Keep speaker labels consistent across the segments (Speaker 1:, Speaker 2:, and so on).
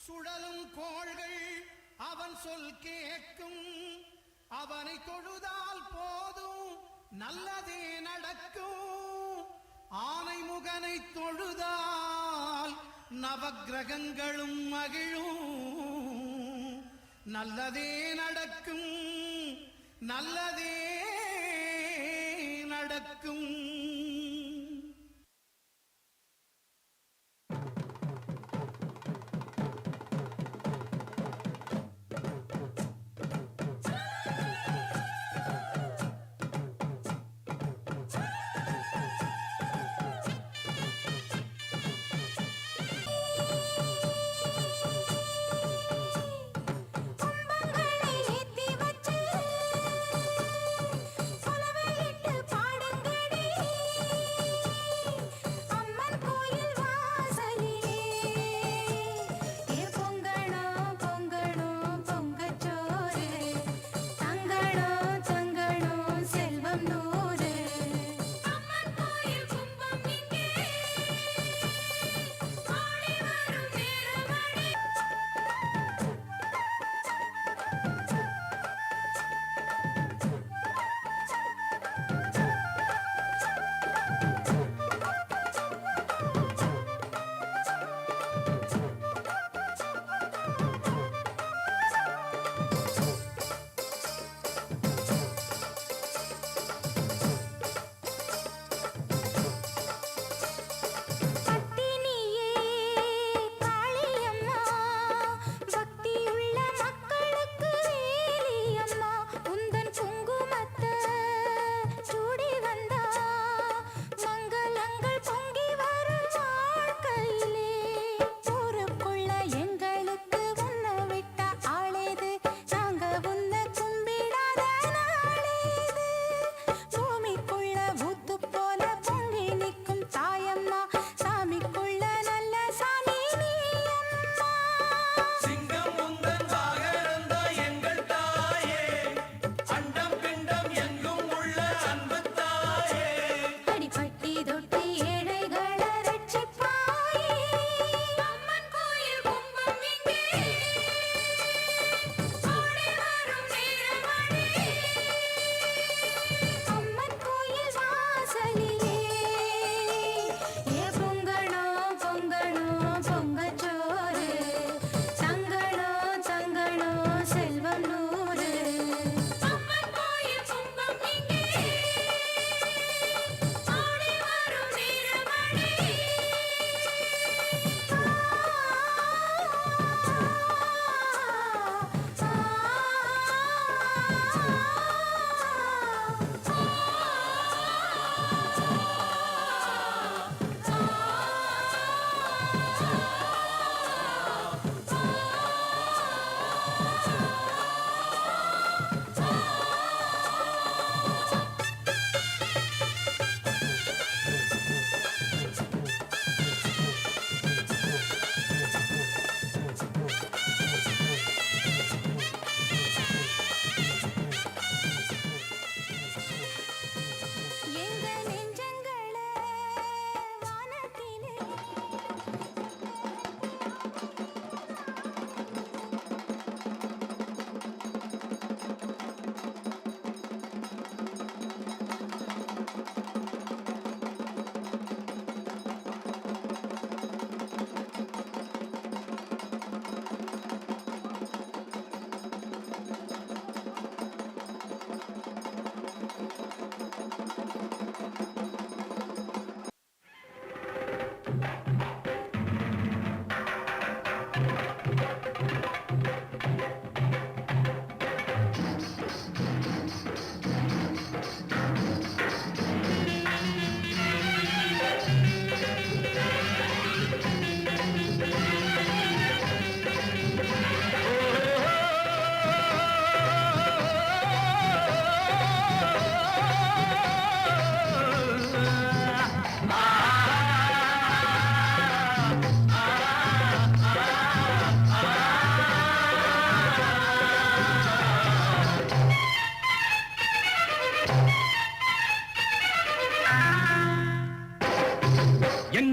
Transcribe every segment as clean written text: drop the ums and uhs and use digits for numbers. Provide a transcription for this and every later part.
Speaker 1: சுழலும் கோள்கள் அவன் சொல் கேட்கும், அவனை தொழுதால் போதும் நல்லதே நடக்கும். ஆனை முகனை தொழுதால் நவக்கிரகங்களும் மகிழும். நல்லதே நடக்கும், நல்லதே நடக்கும்.
Speaker 2: பாடுங்கடி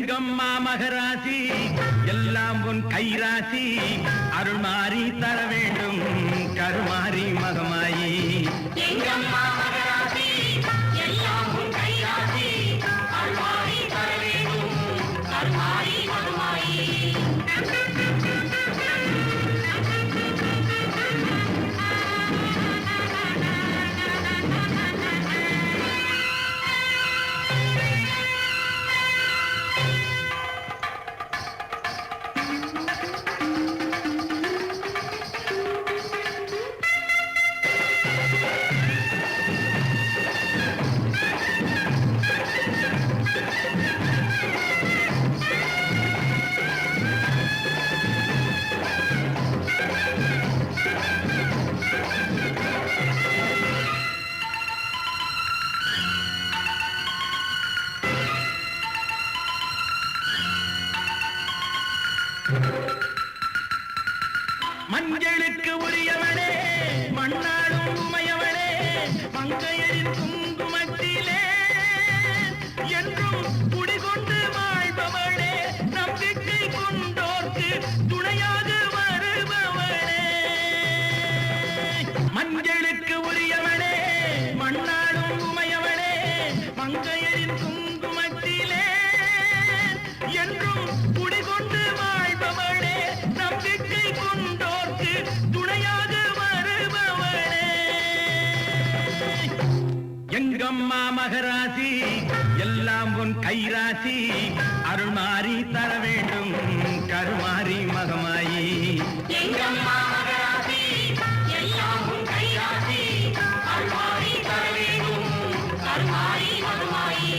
Speaker 2: எங்கம்மா மகராசி எல்லாம் உன் கைராசி அருள் மாறி தர வேண்டும் கருமாறி மகமாயி
Speaker 3: எங்கம்மா மகராசி எல்லாம் உன் கைராசி அருள் மாறி தர வேண்டும் கருமாறி மகமாயி
Speaker 2: மஞ்சளுக்கு உரியவனே மண்ணாடும் உமையவனே மங்கையரின் குங்குமத்திலே என்றும் குடிகொண்டு வாழ்பவளே நம்பிக்கை கொண்டோர்க்கு துணையாக வருபவளே மஞ்சளுக்கு உரியவனே மண்ணாடும் உமையவனே மங்கையரின் குங்குமத்திலே என்றும் குடிகொண்டு வாழ்பவளே நம்பிக்கை கொண்டோர்க்கு துணையாக வருபவளே எங்கம்மா மகராசி எல்லாம் உன் கைராசி அருள் மாறி தர வேண்டும் கருமாறி மகமாயி
Speaker 3: எங்கம்மா மகராசி எல்லாம் உன் கைராசி அருள் மாறி தர வேண்டும் கருமாறி மகமாயி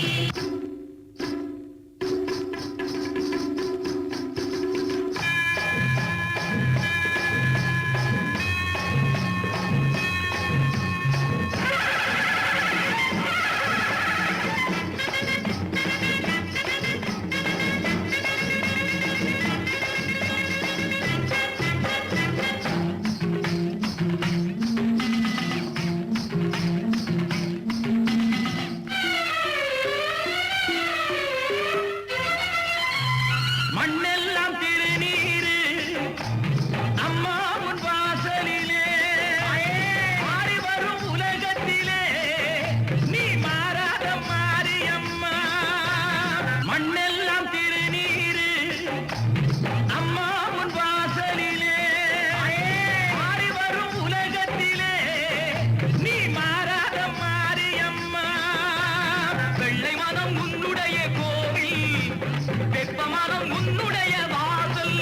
Speaker 2: மண்ணெல்லாம் திருநீரு அம்மா உன் வாசலிலே மாறி வரும் உலகத்திலே நீ மாறாத மாரியம்மா மண்ணெல்லாம் திருநீரு அம்மா உன் வாசலிலே மாறி வரும் உலகத்திலே நீ மாறாத மாரியம்மா வெள்ளை மனம் உன்னுடைய கோவில் வெப்பமனம் உன்னுடைய வாசல்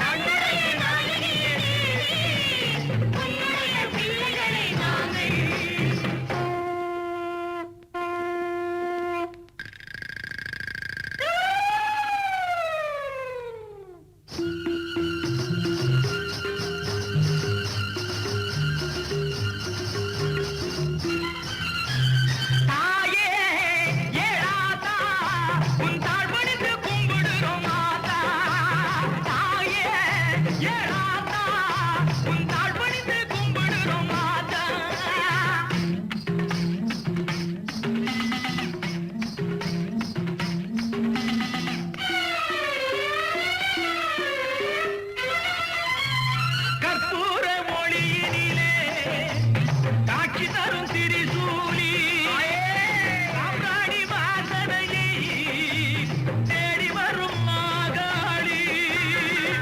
Speaker 3: தன்னுடைய நாயகியே உன்னுடைய பிள்ளைகளை நாங்கள்
Speaker 2: தாயே ஏழாதா உன் தாழ்வணிந்து கும்பிடுறோம் மாதா தாயே ஏழாதா உன் தாழ்வணிந்து கும்பிடுறோம் மாதா கற்பூர மொழியினிலே காட்சி தரும் திரிசூலி சாம்ராணி வாசனையை தேடி வரும் மாகாளி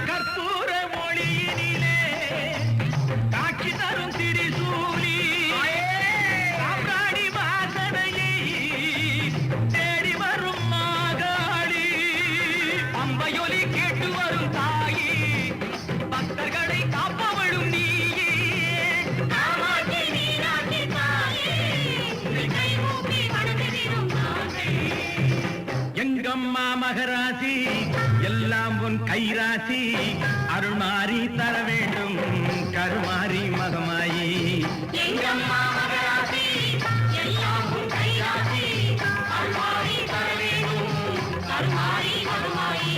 Speaker 2: கற்பூர மொழியினிலே காட்சி தரும் திரிசூலி சாம்ராணி வாசனையை தேடி வரும் மாகாளி அம்பையொலி கேட்டு வரும் தாயி பக்தர்களை காப்பவளும் நீயே
Speaker 3: காமாட்சி மீனாட்சி தாயே உன்னை கைகூப்பி வணங்குகிறோம் நாங்கள்
Speaker 2: எங்கம்மா மகராசி எல்லாம் உன் கைராசி அருள் மாறி தர வேண்டும் கருமாறி மகமாயி
Speaker 3: எங்கம்மா மகராசி எல்லாம் உன் கைராசி அருள் மாறி தர வேண்டும் கருமாறி மகமாயி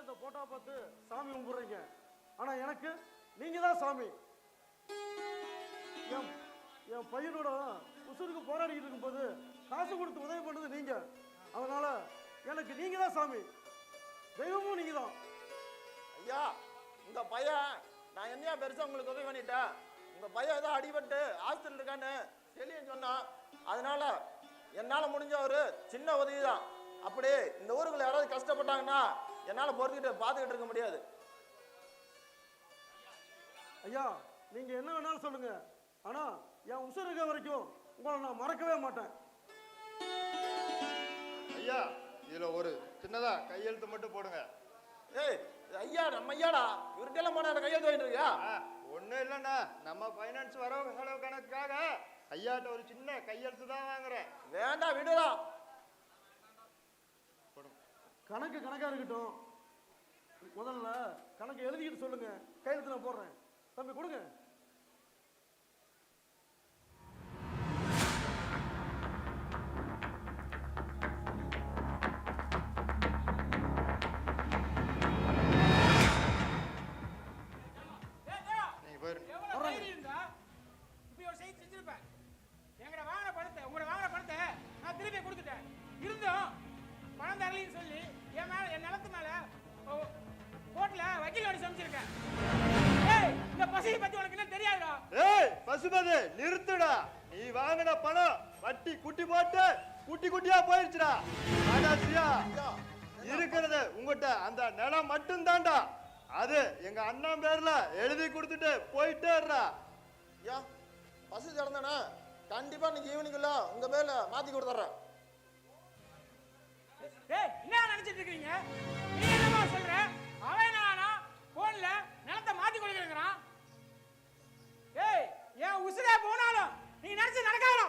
Speaker 4: அந்த போட்டோ பார்த்து சாமி கும்பிடுறீங்க. ஆனா எனக்கு நீங்க தான் சாமி. என் பையனோட உசுருக்கு போராடிக்கிட்டு இருக்கும்போது காசு கொடுத்து உதவி பண்ணது நீங்க. அதனால எனக்கு நீங்க தான் சாமி. தெய்வமும் நீங்க தான்.
Speaker 5: ஐயா, உங்க பையன் நான் என்னையா பெருசா உங்களுக்கு உதவி பண்ணிட்டேன். உங்க பையன் ஏதோ அடிபட்டு ஹாஸ்பிட்டல் இருக்கான்னு தெளியன்னு சொன்னான். அதனால என்னால முடிஞ்ச ஒரு சின்ன உதவி தான். அப்படி இந்த ஊருக்குள்ள யாராவது கஷ்டப்பட்டாங்கன்னா என்னால பொறுத்துக்கிட்டு பார்த்துக்கிட்டு இருக்க முடியாது.
Speaker 4: ஐயா, நீங்க என்ன வேணாலும் சொல்லுங்க. ஆனா என் உசுர் இருக்க வரைக்கும் உங்களை நான் மறக்கவே மாட்டேன்.
Speaker 6: ஐயா, இதுல ஒரு சின்னதா கையெழுத்து மட்டும் போடுங்க.
Speaker 5: ஏய், ஐயா நம்ம ஐயாடா, இவர்கிட்ட எல்லாம் போனா கையெழுத்து வாங்கிட்டு இருக்கியா?
Speaker 6: ஒண்ணும் இல்லைண்ணா, நம்ம ஃபைனான்ஸ் வரவு செலவு கணக்குக்காக ஐயாட்ட ஒரு சின்ன கையெழுத்து தான் வாங்குறேன்.
Speaker 5: வேண்டாம், விடுடா.
Speaker 4: கணக்கு கணக்கா இருக்கட்டும். முதல்ல கணக்கு எழுதிக்கிட்டு சொல்லுங்க. கையெழுத்து நான் போடுறேன். தம்பி கொடுங்க.
Speaker 6: நீங்க போயிருங்க.
Speaker 7: திருப்பி கொடுத்துட்டேன். இருந்தும் பணம் தரலின்னு சொல்லி என் மேல, என் நிலத்து மேல கோர்ட்ல வக்கீல் நோட்டீஸ் அனுப்பிச்சிருக்கேன். ஏய், இந்த பசியை பத்தி உனக்கு என்ன தெரியாதுடா?
Speaker 6: ஏய் பசுபதி, நிறுத்துடா. நீ வாங்கின பணம் வட்டி குட்டி போட்டு குட்டி குட்டியா போயிருச்சுடா. ராஜாசியா, இருக்கிறது உங்ககிட்ட அந்த நிலம் மட்டும் தான்டா. அது எங்க அண்ணன் பேர்ல எழுதி கொடுத்துட்டு போயிட்டே இருடா.
Speaker 5: ஐயா, பசு திறந்தானே கண்டிப்பா இன்னைக்கு ஈவினிங்குள்ள உங்க பேர்ல மாத்தி கொடுத்துட்றேன்.
Speaker 7: ஏய், என்ன நினைச்சிட்டு இருக்கீங்க? நீ என்னமா சொல்ற? அவன் நானா போன்ல நிலத்தை மாத்தி கொடுக்கறான். ஏய், என் உசுரே போனாலும் நீ நினைச்சு நடக்காதடா.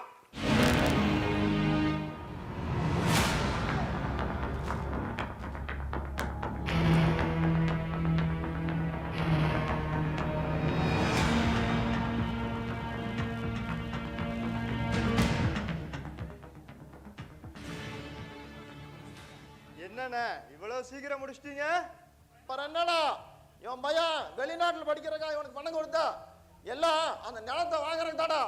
Speaker 6: என்னண்ணே இவ்வளவு சீக்கிரம் முடிச்சிட்டீங்க?
Speaker 5: அப்புறம் என்னடா, இவன் பையன் வெளிநாட்டுல படிக்கிறக்கா இவனுக்கு பணம் கொடுத்தா எல்லாம் அந்த நிலத்தை வாங்குறதுக்கு தாடா.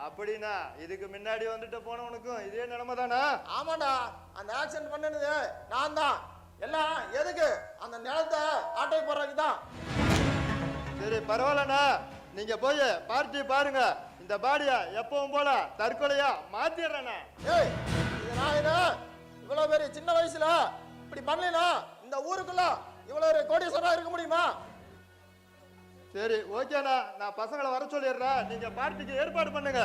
Speaker 6: அப்படின்னா இதுக்கு முன்னாடி வந்துட்டு போனவனுக்கும் இதே நிலைமை தானா?
Speaker 5: ஆமாடா, அந்த ஆக்சிடென்ட் பண்ணது நான் தான். எல்லாம் எதுக்கு? அந்த நிலத்தை ஆட்டை போடுறதுக்கு தான்.
Speaker 6: சரி பரவாயில்லண்ணா, நீங்க போய் பார்ட்டி பாருங்க. இந்த பாடியா எப்பவும் போல தற்கொலையா மாத்திடுறேண்ணா.
Speaker 5: ஏய், இது நான் இது இவ்வளவு பெரிய சின்ன வயசுல இப்படி பண்ணலைனா இந்த ஊருக்குள்ள இவ்வளவு ஒரு கோடீஸ்வரா இருக்க முடியுமா?
Speaker 6: சரி ஓகேண்ணா, நான் பசங்களை வர சொல்லிடுறேன். நீங்க பார்ட்டிக்கு ஏற்பாடு பண்ணுங்க.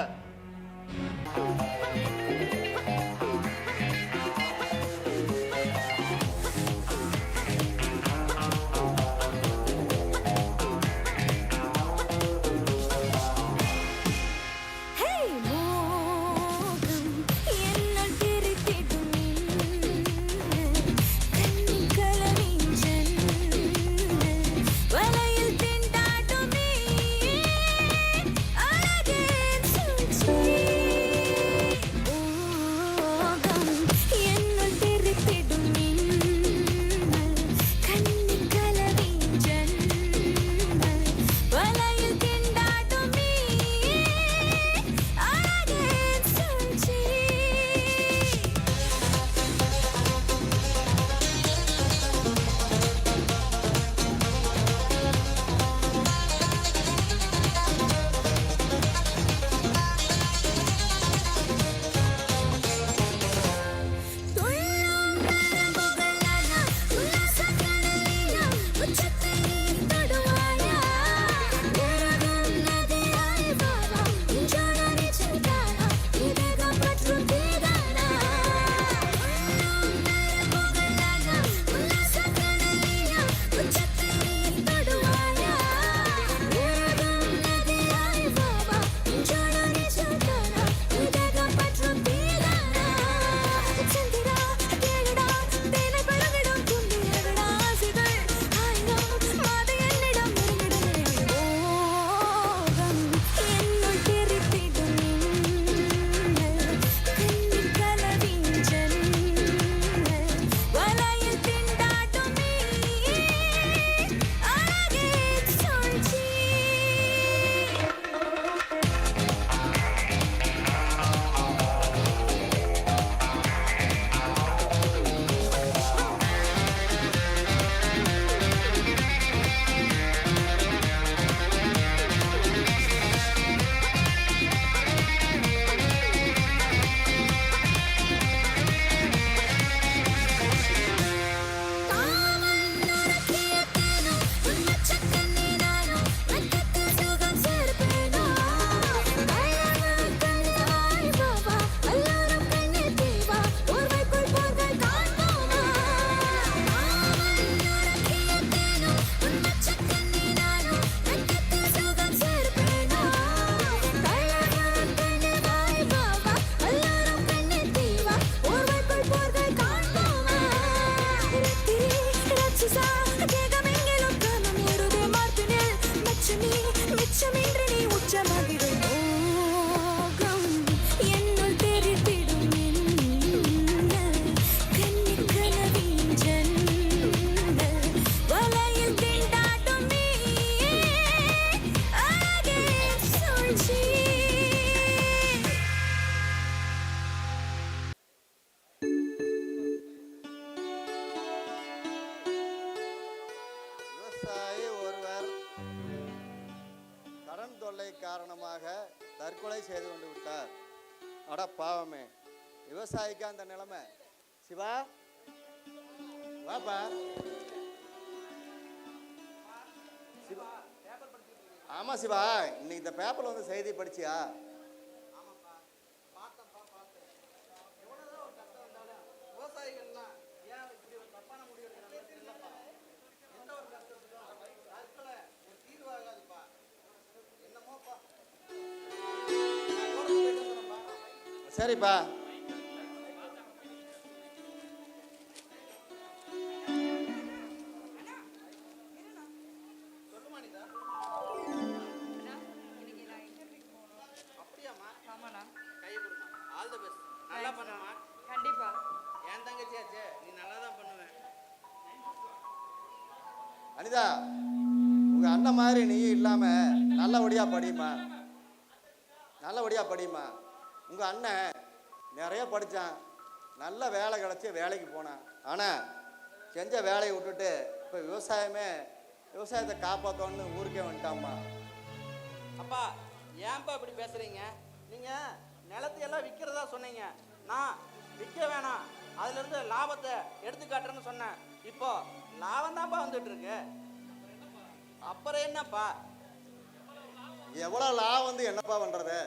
Speaker 6: காரணமாக தற்கொலை செய்து கொண்டு விட்டார். அட பாவமே, விவசாயிக்கு அந்த நிலைமை. சிவா வாப்பா. சிவா, ஆமா சிவா, இன்னைக்கு இந்த பேப்பர்ல வந்து செய்தி படிச்சியா? சரிப்பா.
Speaker 8: ஆமாண்ணா.
Speaker 9: கையை கொடுமா. All the best. நல்லா பண்ணுமா.
Speaker 8: கண்டிப்பா.
Speaker 9: என் தங்கச்சியாச்சே, நீ நல்லா தான் பண்ணுவேன்.
Speaker 6: அனிதா, உங்க அண்ணன் மாதிரி நீ இல்லாம நல்லபடியா படிமா, நல்லபடியா படிமா. உங்க அண்ணன் நிறைய படிச்சான், நல்ல வேலை கிடைச்சி வேலைக்கு போனான். ஆனா செஞ்ச வேலையை விட்டுட்டு இப்ப விவசாயத்தை காப்பாற்றோன்னு ஊருக்கே வந்துட்டாம்மா.
Speaker 9: அப்பா, ஏன்பா இப்படி பேசுறீங்க? நீங்க நிலத்தையெல்லாம் விற்கிறதா சொன்னீங்க. நான் விற்க வேணாம், அதுல இருந்து லாபத்தை எடுத்து காட்டுறேன்னு சொன்னேன். இப்போ லாபம் தான்ப்பா வந்துட்டு இருக்கு. அப்புறம் என்னப்பா?
Speaker 6: எவ்வளோ லாபம் வந்து என்னப்பா பண்ணுறது?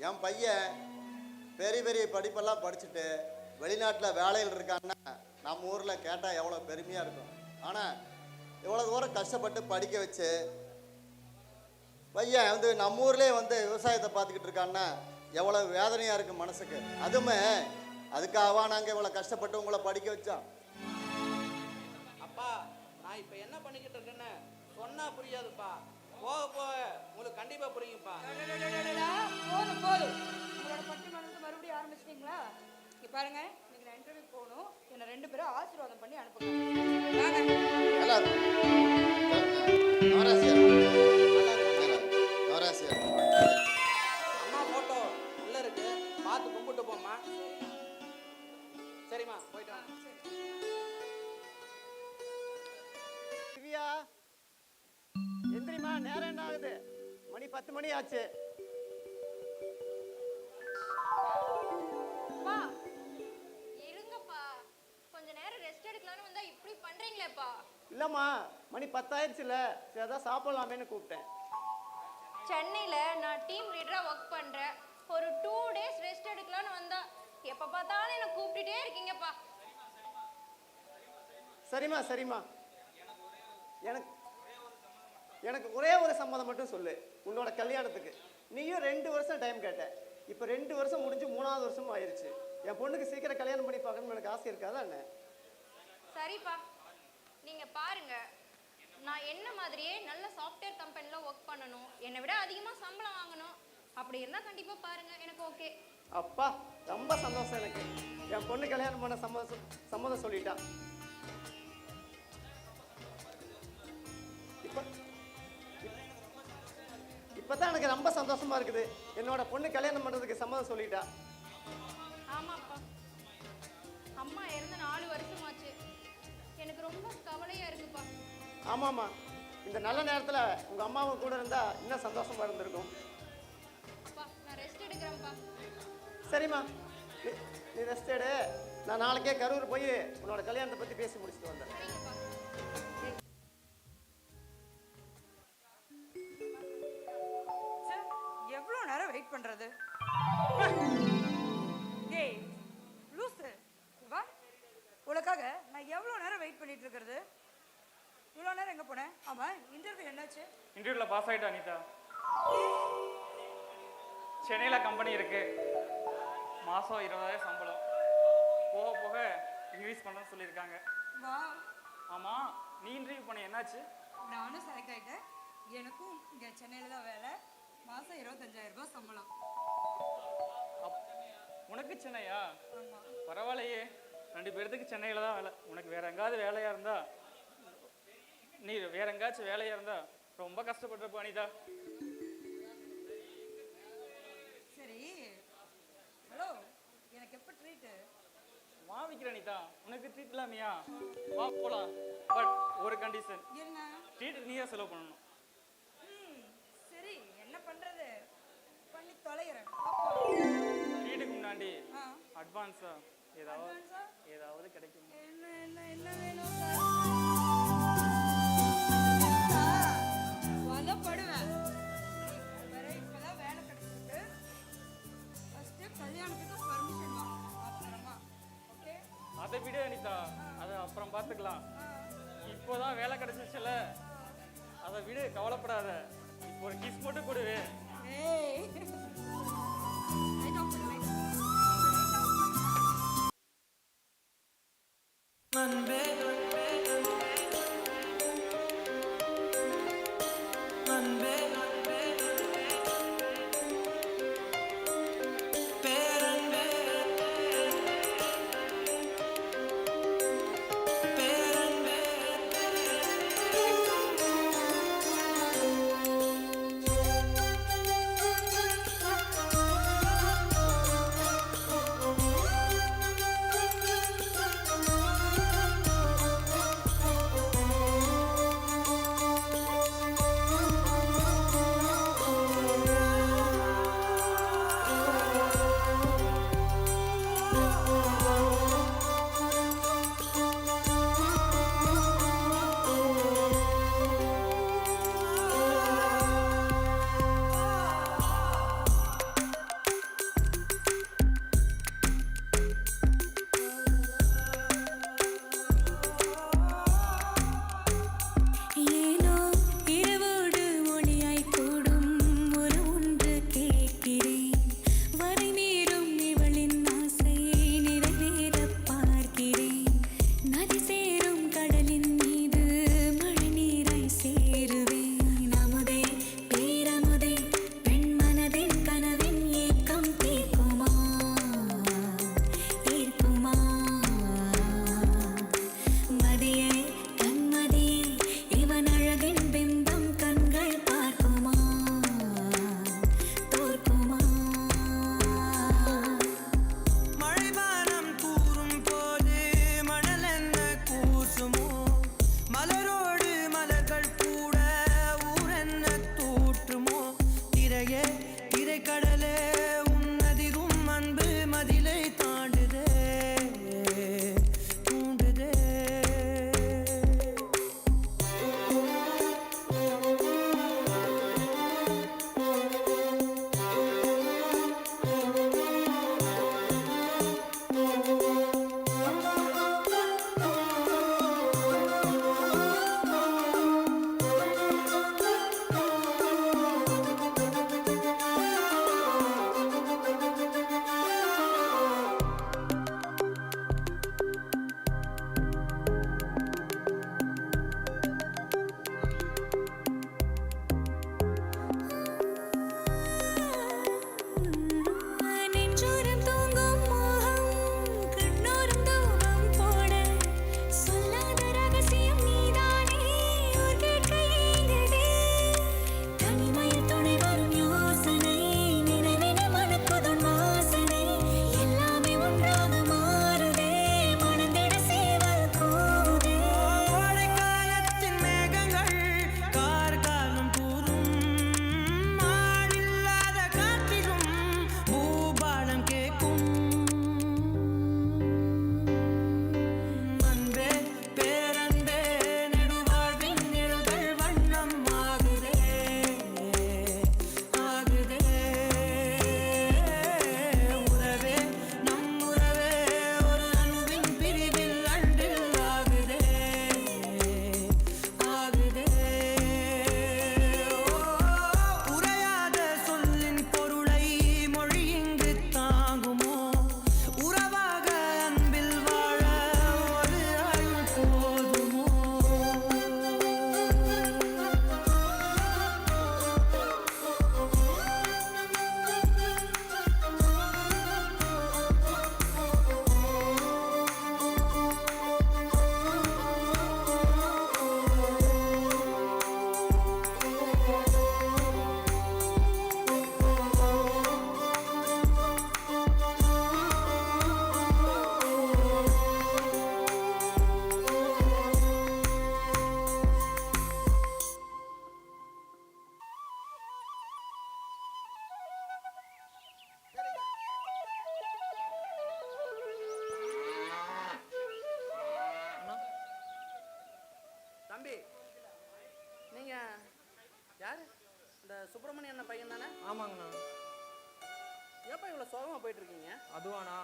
Speaker 6: என் பையன் பெரிய பெரிய படிப்பெல்லாம் படிச்சுட்டு வெளிநாட்டில் வேலையில் இருக்கான்னா நம்ம ஊரில் கேட்டால் எவ்வளோ பெருமையாக இருக்கும். ஆனால் எவ்வளோ தூரம் கஷ்டப்பட்டு படிக்க வச்சு பையன் வந்து நம்ம ஊர்லேயே வந்து விவசாயத்தை பார்த்துக்கிட்டு இருக்கான்னா எவ்வளோ வேதனையாக இருக்குது மனசுக்கு. அதுக்காகவா நாங்கள் இவ்வளோ கஷ்டப்பட்டு உங்களை படிக்க வச்சோம்?
Speaker 9: அப்பா, நான் இப்போ என்ன பண்ணிக்கிட்டு இருக்கேன்னு சொன்னா புரியாதுப்பா. போக போக உங்களுக்கு கண்டிப்பா புரியும்ப்பா.
Speaker 8: போதும் போதும். உங்களோட பட்டி மனசு மறுபடியும் ஆரம்பிச்சிட்டீங்களா? இங்க பாருங்க, இன்னைக்கு நான் இன்டர்வியூ போகணும். என்னை 2 பேரும் ஆசீர்வாதம் பண்ணி அனுப்புங்க.
Speaker 9: அம்மா போட்டோ உள்ள இருக்கு, பார்த்து கும்பிட்டு போம்மா. சரிம்மா, போயிட்டு வாங்க.
Speaker 10: திவ்யா, எந்திரிமா, நேரம் என்ன ஆகுது? மணி 10 மணி ஆச்சு.
Speaker 11: அப்பா, இருங்கப்பா, கொஞ்ச நேரம் ரெஸ்ட் எடுக்கலாம்னு வந்தா இப்படி பண்றீங்களேப்பா.
Speaker 10: இல்லம்மா, மணி 10 ஆயிடுச்சுல, சரி அதான் சாப்பிடலாமேன்னு கூப்பிட்டேன்.
Speaker 11: சென்னையில நான் டீம் லீடரா ஒர்க் பண்றேன். ஒரு 2 டேஸ் ரெஸ்ட் எடுக்கலாம்னு வந்தா எப்ப பார்த்தாலும் என்ன கூப்பிட்டுட்டே இருக்கீங்கப்பா.
Speaker 10: சரிம்மா சரிம்மா, எனக்கு ஒரே ஒரு சம்மதம் மட்டும் சொல்லு. உன்னோட கல்யாணத்துக்கு நீயும் 2 வருஷம் டைம் கேட்ட. இப்போ 2 வருஷம் முடிஞ்சு 3ஆவது வருஷமும் ஆயிடுச்சு. என் பொண்ணுக்கு சீக்கிரம் கல்யாணம் பண்ணி பார்க்கணும்னு எனக்கு ஆசை இருக்காதா என்ன?
Speaker 11: சரிப்பா, நீங்க பாருங்க, நான் என்ன மாதிரியே நல்ல சாஃப்ட்வேர் கம்பெனில ஒர்க் பண்ணணும், என்னை விட அதிகமா சம்பளம் வாங்கணும். அப்படி இருந்தா கண்டிப்பா பாருங்க, எனக்கு ஓகே.
Speaker 10: அப்பா, ரொம்ப சந்தோஷம் எனக்கு. என் பொண்ணு கல்யாணம் பண்ண சம்மதம் சொல்லிட்டா. இப்பதான் எனக்கு ரொம்ப சந்தோஷமா இருக்குது. என்னோட பொண்ணு கல்யாணம் பண்றதுக்கு சம்மதம் சொல்லிட்டா.
Speaker 11: ஆமாப்பா, அம்மா இறந்து 4 வருஷமாச்சு. எனக்கு ரொம்ப கவலையா இருக்குப்பா.
Speaker 10: ஆமாம்மா, இந்த நல்ல நேரத்துல உங்க அம்மாவும் கூட இருந்தா இன்னும் சந்தோஷமா இருந்திருக்கும்.
Speaker 11: அப்பா, நான் ரெஸ்ட் எடுக்கிறேன்ப்பா.
Speaker 10: சரிம்மா, நீ ரெஸ்ட் எடு. நான் நாளைக்கே கரூர் போய் உன்னோட கல்யாணத்தை பத்தி பேசி முடிச்சுட்டு வந்தேன்.
Speaker 11: சரிங்கப்பா.
Speaker 8: எவ்வளோ நேரம் வெயிட் பண்றது? ஏய் லூசு, வா. உனக்காக நான் எவ்வளோ நேரம் வெயிட் பண்ணிட்டு இருக்கிறது? இவ்வளோ நேரம் எங்கே போனேன்? ஆமாம், இன்டர்வியூ என்னாச்சு?
Speaker 12: இன்டர்வியூவில் பாஸ் ஆகிட்டா அனிதா. சென்னையில் கம்பெனி இருக்கு, மாதம் 20,000 சம்பளம், போக போக இன்க்ரீஸ் பண்ணணும்னு சொல்லியிருக்காங்க.
Speaker 8: வா.
Speaker 12: ஆமாம், நீ இன்டர்வியூ பண்ண என்னாச்சு?
Speaker 8: நானும் செலக்ட் ஆகிட்டேன். எனக்கும் இங்கே சென்னையில் தான் வேலை. மாதம் 25,000 ரூபாய் சம்பளம்.
Speaker 12: உனக்கு சென்னையா?
Speaker 8: ஆமாம்.
Speaker 12: பரவாயில்லையே, 2 பேர்த்துக்கு சென்னையில் தான் வேலை. உனக்கு வேற எங்காவது வேலையாக இருந்தா, நீ வேற எங்காச்சும் வேலையாக இருந்தா ரொம்ப கஷ்டப்பட்டிருப்ப அனிதா.
Speaker 8: சரி, ஹலோ, எனக்கு எப்போ ட்ரீட்டு?
Speaker 12: வா விற்கிற அனிதா, உனக்கு ட்ரீட் இல்லாமையா? வா போகலாம், பட் ஒரு கண்டிஷன்.
Speaker 8: என்ன?
Speaker 12: ட்ரீட் நீ தான் செலவு பண்ணணும்.
Speaker 8: சரி, என்ன பண்ணுறது? தொலைகிறேன்
Speaker 12: வீட்டுக்கு முன்னாடி
Speaker 8: ஆ.
Speaker 12: அட்வான்ஸா ஏதாவது
Speaker 8: Advance-ஆ?
Speaker 12: ஏதாவது கிடைக்கும்
Speaker 8: என்ன என்ன என்ன வேணும் சார் வளப்படுவேன் வேற இப்பதான் வேலை கிடைச்சிருக்கு ஃபர்ஸ்ட் கல்யாணத்துக்கு பர்மிஷன் வாங்க அப்புறமா ஓகே
Speaker 12: அதை விட அனிதா அதை அப்புறம் பார்த்துக்கலாம் இப்போதான் வேலை கிடைச்சிச்சுல அதை விட கவலைப்படாத இப்போ ஒரு கிஸ் மட்டும் கொடுவே
Speaker 8: ஏய் ரைட் ஆஃப் பண்ணு
Speaker 1: அன்பே அன்பே பேரன்பே பேரன்பே
Speaker 9: யாரு இந்த சுப்பிரமணியன் அண்ணன் பையன் தானே?
Speaker 13: ஆமாங்கண்ணா.
Speaker 9: ஏப்பா இவ்வளோ சோகமாக போயிட்டு இருக்கீங்க?
Speaker 13: அதுவாண்ணா,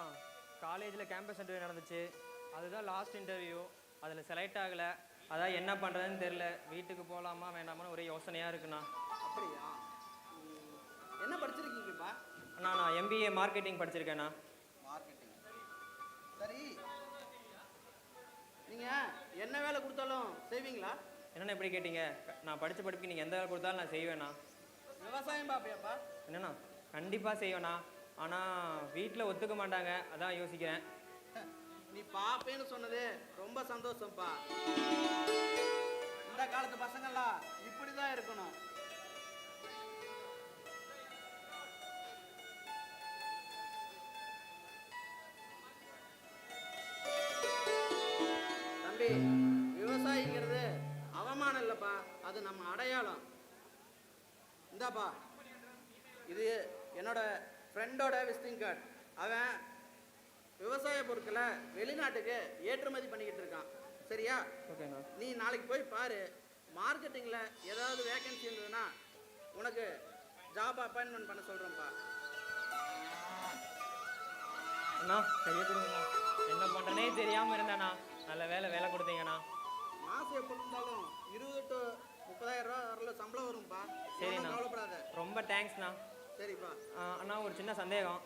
Speaker 13: காலேஜில் கேம்பஸ் இன்டர்வியூ நடந்துச்சு. அதுதான் லாஸ்ட் இன்டர்வியூ. அதில் செலக்ட் ஆகலை. அதான் என்ன பண்ணுறதுன்னு தெரில. வீட்டுக்கு போகலாமா வேண்டாமான்னு ஒரே யோசனையாக இருக்குண்ணா.
Speaker 9: அப்படியா? என்ன படிச்சிருக்கீங்கப்பா?
Speaker 13: அண்ணா நான் MBA மார்க்கெட்டிங் படிச்சிருக்கேண்ணா.
Speaker 9: மார்க்கெட்டிங். சரி, நீங்கள் என்ன வேலை கொடுத்தாலும் செய்வீங்களா?
Speaker 13: என்னண்ணா எப்படி கேட்டீங்க? நான் படித்த படிப்புக்கு நீங்கள் எந்த வேலை கொடுத்தாலும் நான் செய்வேண்ணா.
Speaker 9: விவசாயம் பார்ப்பியாப்பா?
Speaker 13: என்னண்ணா கண்டிப்பாக செய்வேண்ணா. ஆனால் வீட்டில் ஒத்துக்க மாட்டாங்க, அதான் யோசிக்கிறேன்.
Speaker 9: நீ பாப்பேன்னு சொன்னது ரொம்ப சந்தோஷம்ப்பா. இந்த காலத்து பசங்கள்லாம் இப்படி தான் இருக்கணும். தம்பி, விவசாயிங்கிறது அவமானம் இல்லைப்பா, அது நம்ம அடையாளம். இந்தாப்பா, இது என்னோட ஃப்ரெண்டோட விசிட்டிங் கார்டு. அவன் விவசாய பொருட்களை வெளிநாட்டுக்கு ஏற்றுமதி பண்ணிக்கிட்டு இருக்கான். சரியா?
Speaker 13: ஓகேண்ணா.
Speaker 9: நீ நாளைக்கு போய் பாரு. மார்க்கெட்டிங்கில் ஏதாவது வேகன்சி இருந்ததுன்னா உனக்கு ஜாப் அப்பாயின்மெண்ட் பண்ண சொல்கிறேன்ப்பா.
Speaker 13: அண்ணா கையை கொடுங்கண்ணா. என்ன பண்ணுறனே தெரியாமல் இருந்தேண்ணா. நல்ல வேலை கொடுத்தீங்கண்ணா.
Speaker 9: மாதம் எப்படி இருந்தாலும் 20 to 30,000 ரூபா வரல சம்பளம் வரும்ப்பா.
Speaker 13: சரிண்ணா,
Speaker 9: கவலைப்படாத.
Speaker 13: ரொம்ப தேங்க்ஸ்ண்ணா.
Speaker 9: சரிப்பா.
Speaker 13: அண்ணா ஒரு சின்ன சந்தேகம்.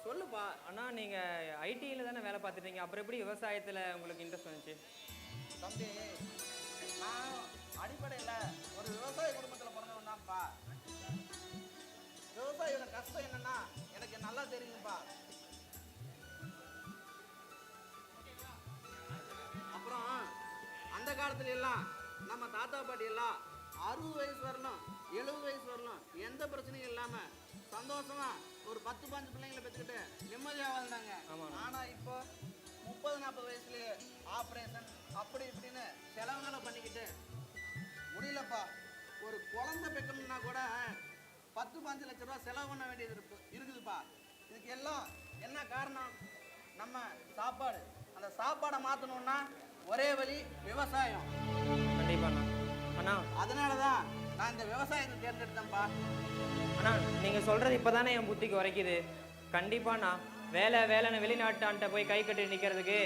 Speaker 9: சொல்லுப்பா.
Speaker 13: அண்ணா நீங்கள் ஐடியில் தானே வேலை பார்த்துட்டீங்க, அப்புறம் எப்படி விவசாயத்தில் உங்களுக்கு இன்ட்ரெஸ்ட் வந்துச்சு?
Speaker 9: தம்பி, நான் அடிப்படையில் ஒரு விவசாய குடும்பத்தில் பிறந்தவன் தான்ப்பா. விவசாயியோட கஷ்டம் என்னன்னா எனக்கு நல்லா தெரியும்ப்பா. அப்புறம் அந்த காலத்துல எல்லாம் நம்ம தாத்தா பாட்டி எல்லாம் 60 வயசு வரணும் 70 வயசு வரணும் எந்த பிரச்சனையும் இல்லாம சந்தோஷமா ஒரு 10-15 பிள்ளைங்களை பெற்றுக்கிட்டு நிம்மதியாக வாழ்ந்தாங்க. ஆனா இப்போ 30-40 வயசுலயே ஆப்ரேஷன் அப்படி இப்படின்னு செலவுகளை பண்ணிக்கிட்டு முடியலப்பா. ஒரு குழந்தை பெக்கணும்னா கூட 10-15 லட்ச ரூபா செலவு பண்ண வேண்டியது இருக்குதுப்பா. இதுக்கு எல்லாம் என்ன காரணம்? நம்ம சாப்பாடு. அந்த சாப்பாடை மாற்றணும்னா ஒரே வழி விவசாயம்.
Speaker 13: கண்டிப்பாண்ணா. அண்ணா
Speaker 9: அதனால தான் நான் இந்த விவசாயத்தை தேர்ந்தெடுத்தேன்ப்பா.
Speaker 13: அண்ணா நீங்கள் சொல்கிறது இப்போ தானே என் புத்திக்கு உரைக்குது. கண்டிப்பாண்ணா வேலைன்னு வெளிநாட்டான்ட்ட போய் கை கட்டி நிற்கிறதுக்கு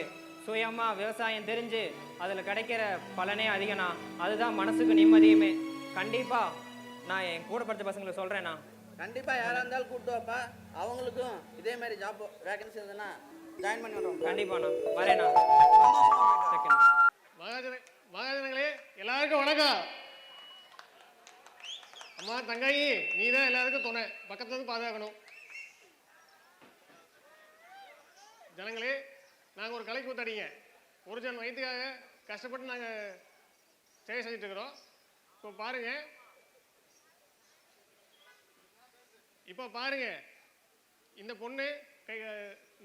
Speaker 13: சுயமாக விவசாயம் தெரிஞ்சு அதில் கிடைக்கிற பலனே அதிகண்ணா. அதுதான் மனசுக்கு நிம்மதியுமே. கண்டிப்பாக நான் என் கூட படித்த பசங்களுக்கு சொல்கிறேண்ணா.
Speaker 9: கண்டிப்பாக யாராக இருந்தாலும் கூப்பிட்டு வைப்பா. அவங்களுக்கும் இதே மாதிரி ஜாப் வேகன்சி இருந்ததுன்னா ஜாயின் பண்ணி விடுவோம்.
Speaker 13: கண்டிப்பாண்ணா, வரேண்ணா.
Speaker 6: மகாஜனங்களே எல்லாருக்கும் வணக்கம். அம்மா தங்காயி, நீ தான் எல்லாருக்கும் துணை, பக்கத்துல இருந்து பாதுகாக்கணும். ஜனங்களே, நாங்கள் ஒரு கலை கூத்தாடிங்க. ஒரு ஜன் வயிற்றுக்காக கஷ்டப்பட்டு நாங்கள் சேவை செஞ்சுட்டு இருக்கிறோம். இப்போ பாருங்க இந்த பொண்ணு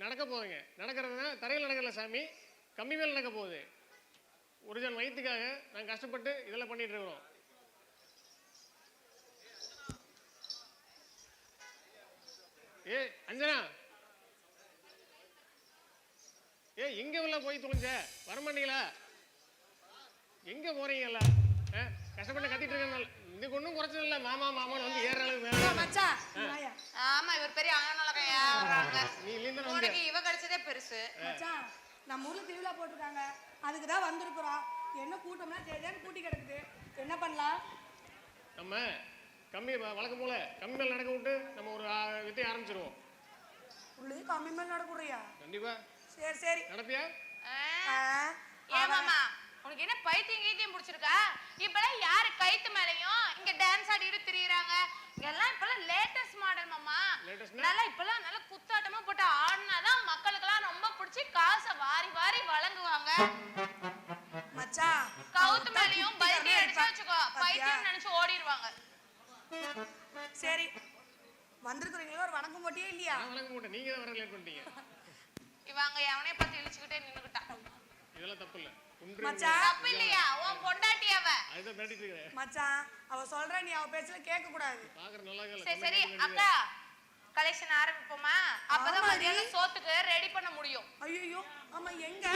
Speaker 6: நடக்க போகுதுங்க. நடக்கிறதுனா தரையில் நடக்கல சாமி, கம்மி மேல் நடக்க போகுது. ஒரு ஜன் வயிற்றுக்காக நாங்கள் கஷ்டப்பட்டு இதெல்லாம் பண்ணிட்டு இருக்கிறோம். அஞ்சனா, எங்க எல்லாம் போய் தொலைஞ்ச? வரமாட்டீங்களா? எங்க போறீங்களா? கஷ்டப்பட்டு கத்திட்டு இருக்க. இதுக்கு ஒன்றும் குறைச்சது இல்லை. மாமான்னு வந்து ஏற அளவுக்கு
Speaker 3: ஆமா, இவர் பெரிய ஆனலகையா உனக்கு இவ கிடைச்சதே பெருசு.
Speaker 8: நம்ம ஊர்ல திருவிழா போட்டிருக்காங்க, அதுக்கு தான் வந்திருக்கிறோம். என்ன கூட்டம்னா தேடியான்னு கூட்டி கிடக்குது. என்ன பண்ணலாம்?
Speaker 6: நம்ம கம்மி வழக்கம் போல கம்மி மேல் நடக்க விட்டு நம்ம ஒரு வித்தை ஆரம்பிச்சிருவோம்.
Speaker 8: உள்ளே கம்மி மேல் நடக்குறியா?
Speaker 6: கண்டிப்பா.
Speaker 8: சரி
Speaker 6: நடப்பியா?
Speaker 3: ஏமாமா, உனக்கு என்ன பைத்தியம் கீத்தியம் முடிச்சிருக்கா? இப்பெல்லாம் யாரு கைத்து மேலையும் இங்க டான்ஸ் ஆடிட்டு திரியுறாங்க. இதெல்லாம் இப்பெல்லாம் லேட்டஸ்ட் மாடல் மாமா. நல்லா இப்பெல்லாம் நல்லா குத்தாட்டமா போட்டு ஆடினாதான் மக்களுக்கெல்லாம் ரொம்ப பிடிச்சி காசை வாரி வாரி வழங்குவாங்க.
Speaker 8: மச்சான்,
Speaker 3: கவுத்து மேலையும் பல்டி அடிச்சு வச்சுக்கோ, பைத்தியம் நினைச்சு ஓடிடுவாங்க.
Speaker 8: சரி, வந்திருக்கிறீங்களா? ஒரு வணக்கம் போட்டியே இல்லையா?
Speaker 6: வணக்கம் போட்டேன், நீங்க தான் வர லேட் பண்ணிட்டீங்க.
Speaker 3: இவங்க எவனே பார்த்து இழுச்சுக்கிட்டே நின்னுக்கிட்டான்.
Speaker 6: இதெல்லாம் தப்பு இல்ல.
Speaker 8: மச்சான்,
Speaker 3: தப்பு இல்லையா? உன் பொண்டாட்டி அவ.
Speaker 6: அதுதான் பேட்டிட்டு இருக்கேன்.
Speaker 8: மச்சான், அவ சொல்ற நீ அவ பேச்சல கேட்க கூடாது.
Speaker 6: பாக்குற நல்லா இல்ல.
Speaker 3: சரி அக்கா, கலெக்ஷன் ஆரம்பிப்போமா? அப்பதான் மதியானம் சோத்துக்கு ரெடி பண்ண முடியும்.
Speaker 8: ஐயோ, ஆமா, எங்க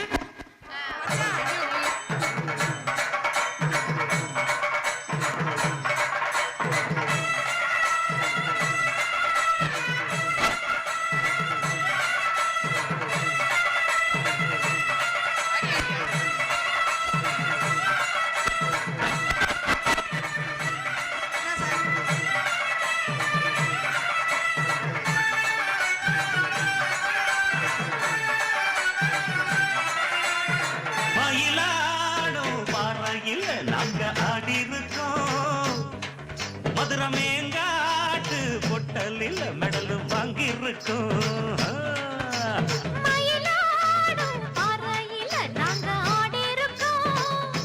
Speaker 3: மச்சான்
Speaker 2: நாங்க ஆடி இருக்கோம். மதுரை மேங்காட்டு பொட்டலில் மெடல் வாங்கி இருக்கோம்.
Speaker 11: மயிலாடும் பாறையில நாங்க ஆடி இருக்கோம்.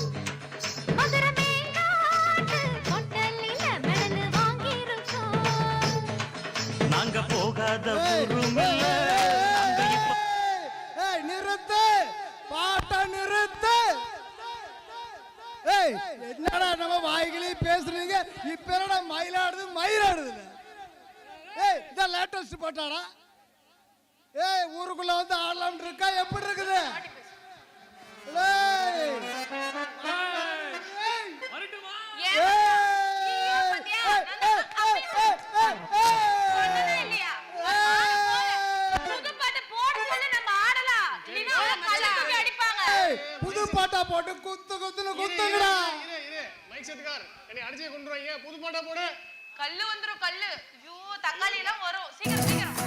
Speaker 11: மதுரை மேங்காட்டு பொட்டலில மெடல் வாங்கி இருக்கோம்.
Speaker 2: நாங்க போகாத ஊரும் இல்ல.
Speaker 6: நிறுத்து பாட்ட நிறுத்து. ஏய் என்னடா நம்ம வாய்களே பேசுறீங்க, இப்ப என்னடா மயிலாடுது மயிலாடுது. ஏய் இந்த லேட்டஸ்ட் பாட்டாடா. ஏய் ஊருக்குள்ள வந்து ஆடலாம் இருக்கா, எப்படி இருக்குது? ஏய்
Speaker 12: வரட்டுமா?
Speaker 6: புது பாட்டா போட்டு குத்து குத்துன்னு குத்துங்கடா.
Speaker 7: மைக் செட்டுக்கார் என்னை அடிச்சே கொண்டு வாங்க, புது பாட்டா போடு.
Speaker 3: கல்லு வந்துரும் கல்லு. ஐயோ தக்காளி எல்லாம் வரும். சீக்கிரம் சீக்கிரம்.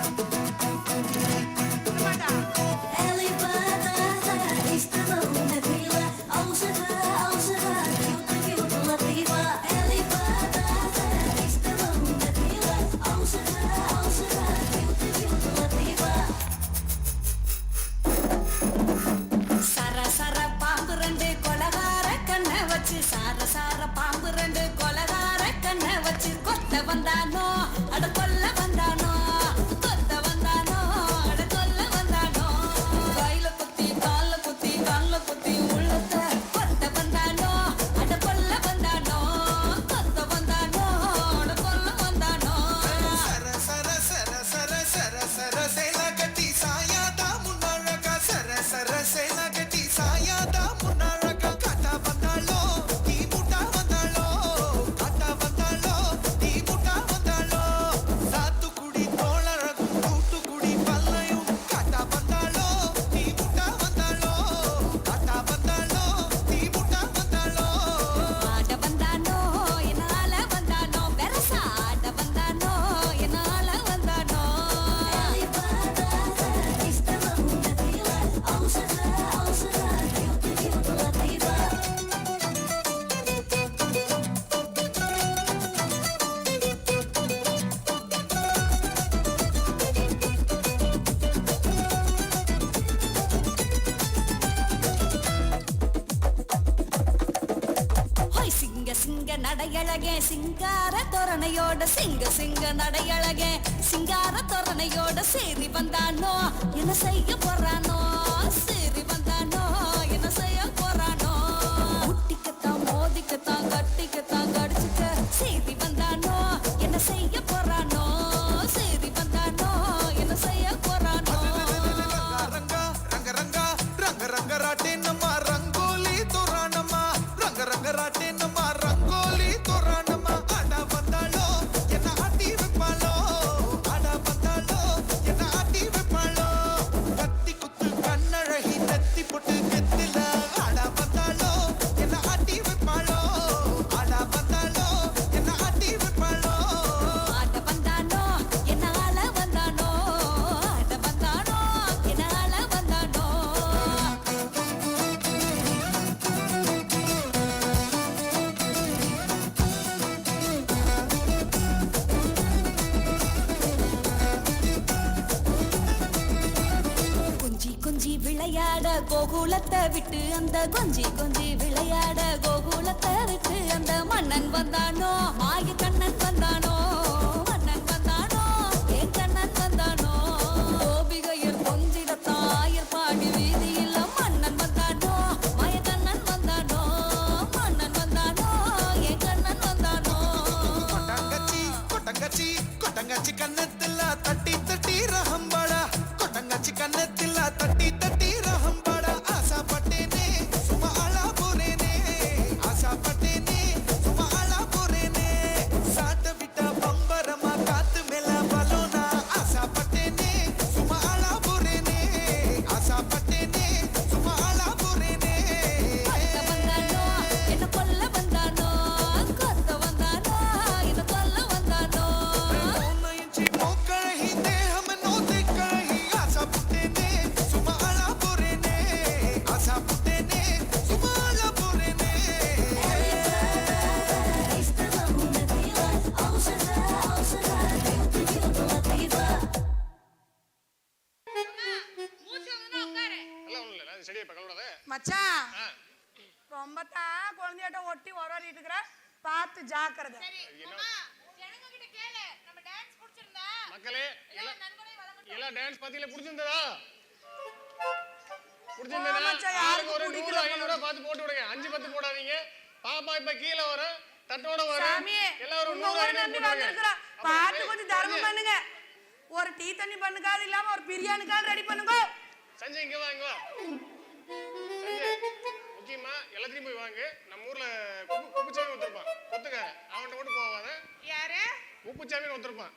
Speaker 1: சர சர பாம்பு ரெண்டு கொலகார கண்ணை வச்சு, சார சார பாம்பு ரெண்டு கொலகார கண்ணை வச்சு, கொத்த வந்தானோ அட கொல்ல வந்தானோ, கொத்த வந்தானோ அட கொல்ல வந்தானோ, கையில குத்தி கால்ல குத்தி கால்ல குத்தி உள்ளத்த கொத்த வந்தானோ அட கொல்ல வந்தானோ, கொத்த வந்தானோ அட கொல்ல வந்தானோ.
Speaker 14: சர சர சர சர சர சர சேல கட்டி சாயாதா முன்னாழகா, சர சர சேல கட்டி சாயாதா முன்னாழகா, காட்டா வந்தாளோ நீ முட்டா வந்தாளோ, காட்டா வந்தாளோ நீ முட்டா வந்தாளோ, சாத்துக்குடி தோழரகும் தூத்துக்குடி பல்லையும், காட்டா வந்தாளோ நீ முட்டா வந்தாளோ, காட்டா வந்தாளோ நீ முட்டா வந்தாளோ.
Speaker 1: ஆட வந்தானோ என்னால வந்தானோ, பெருசா ஆட வந்தானோ என்னால வந்தானோ. ஹோய் சிங்க சிங்க நடையழகே சிங்கார தோரணையோட, சிங்க சிங்க நடையழகே சிங்கார தோரணையோட, சேரி வந்தானோ என்ன செய்ய போறானோ, சேரி வந்தானோ என்ன செய்ய போறானோ, முட்டிக்கத்தான் மோதிக்கத்தான் கட்டிக்கத்தான் கடிச்சுக்க, சேரி வந்தானோ என்ன செய்ய போறானோ, சேரி வந்தானோ என்ன செய்ய போறானோ.
Speaker 14: ரங்க ரங்க ரங்க ரங்க ரங்க ராட்டினம்மா ரங்கோலி தோரணம்மா, ரங்க ரங்க ராட்டினம்மா ரங்கோலி தோரணம்மா, ஆட வந்தாளோ என்ன ஆட்டி வைப்பாளோ, ஆட வந்தாளோ என்ன ஆட்டி வைப்பாளோ, கத்தி குத்து கண்ணழகி நெத்தி போட்டு கெத்தில, ஆட வந்தாளோ என்ன ஆட்டி வைப்பாளோ, ஆட வந்தாளோ என்ன ஆட்டி வைப்பாளோ.
Speaker 1: ஆட வந்தானோ என்னால வந்தானோ, ஆட வந்தானோ என்னால வந்தானோ. கொஞ்சி கொஞ்சி விளையாட கோகுலத்தை விட்டு, அந்த கொஞ்சி கொஞ்சி விளையாட கோகுலத்தை விட்டு, அந்த மன்னன் வந்தானோ மாய கண்ணன் வந்தானோ, மன்னன் வந்தானோ என் கண்ணன் வந்தானோ, கோபிகையர் கொஞ்சிடத்தான் ஆயர் பாடி வீதியில் மன்னன் வந்தானோ மாய கண்ணன் வந்தானோ, மன்னன் வந்தானோ என் கண்ணன் வந்தானோ.
Speaker 14: கொட்டங்கச்சி கொட்டங்கச்சி கொட்டங்கச்சி கண்ணத்துல தட்டி தட்டி ரஹம்பாடா, கொட்டங்கச்சி கண்ணத்துல தட்டி தட்டி ரஹம்பாடா, ஆசைப்பட்டேனே சும்மா அழா போறேனே,
Speaker 8: குழந்தையாட்ட ஒட்டி ஓடாடிட்டு இருக்கிற, பார்த்து ஜாக்கிரதை.
Speaker 3: சரி மாமா, ஜனங்க கிட்ட கேளு, நம்ம டான்ஸ் பிடிச்சிருந்தா
Speaker 6: மக்களே
Speaker 3: எல்லாம் நன்கொடை வழங்கட்டும்.
Speaker 6: எல்லாம் டான்ஸ் பாத்தீங்களா? பிடிச்சிருந்ததா?
Speaker 8: யாருக்கு
Speaker 6: ஒரு
Speaker 8: பிடிக்கல
Speaker 6: 100 500 பார்த்து போட்டு விடுங்க. 5 10 போடாதீங்க. பாப்பா இப்ப கீழே வர தட்டோட வர
Speaker 8: சாமி,
Speaker 6: எல்லாரும்
Speaker 8: உங்க
Speaker 6: 100
Speaker 8: ஊரை நம்பி
Speaker 6: 500
Speaker 8: வந்திருக்கிறோம். பார்த்து கொஞ்சம் தர்மம் பண்ணுங்க. ஒரு டீ தண்ணி பண்ணுக்காது இல்லாம ஒரு பிரியாணி கால் ரெடி பண்ணுங்க.
Speaker 6: சஞ்சய் இங்க வா இங்க வா. சஞ்சய் முக்கியமா எல்லாத்தையும் போய் வாங்க. நம்ம ஊர்ல குப்புச்சாமி ஒருத்தருப்பான் கொத்துக்கார, அவன்கிட்ட மட்டும் போவாத.
Speaker 3: யாரு?
Speaker 6: குப்புச்சாமி ஒருத்தருப்பான்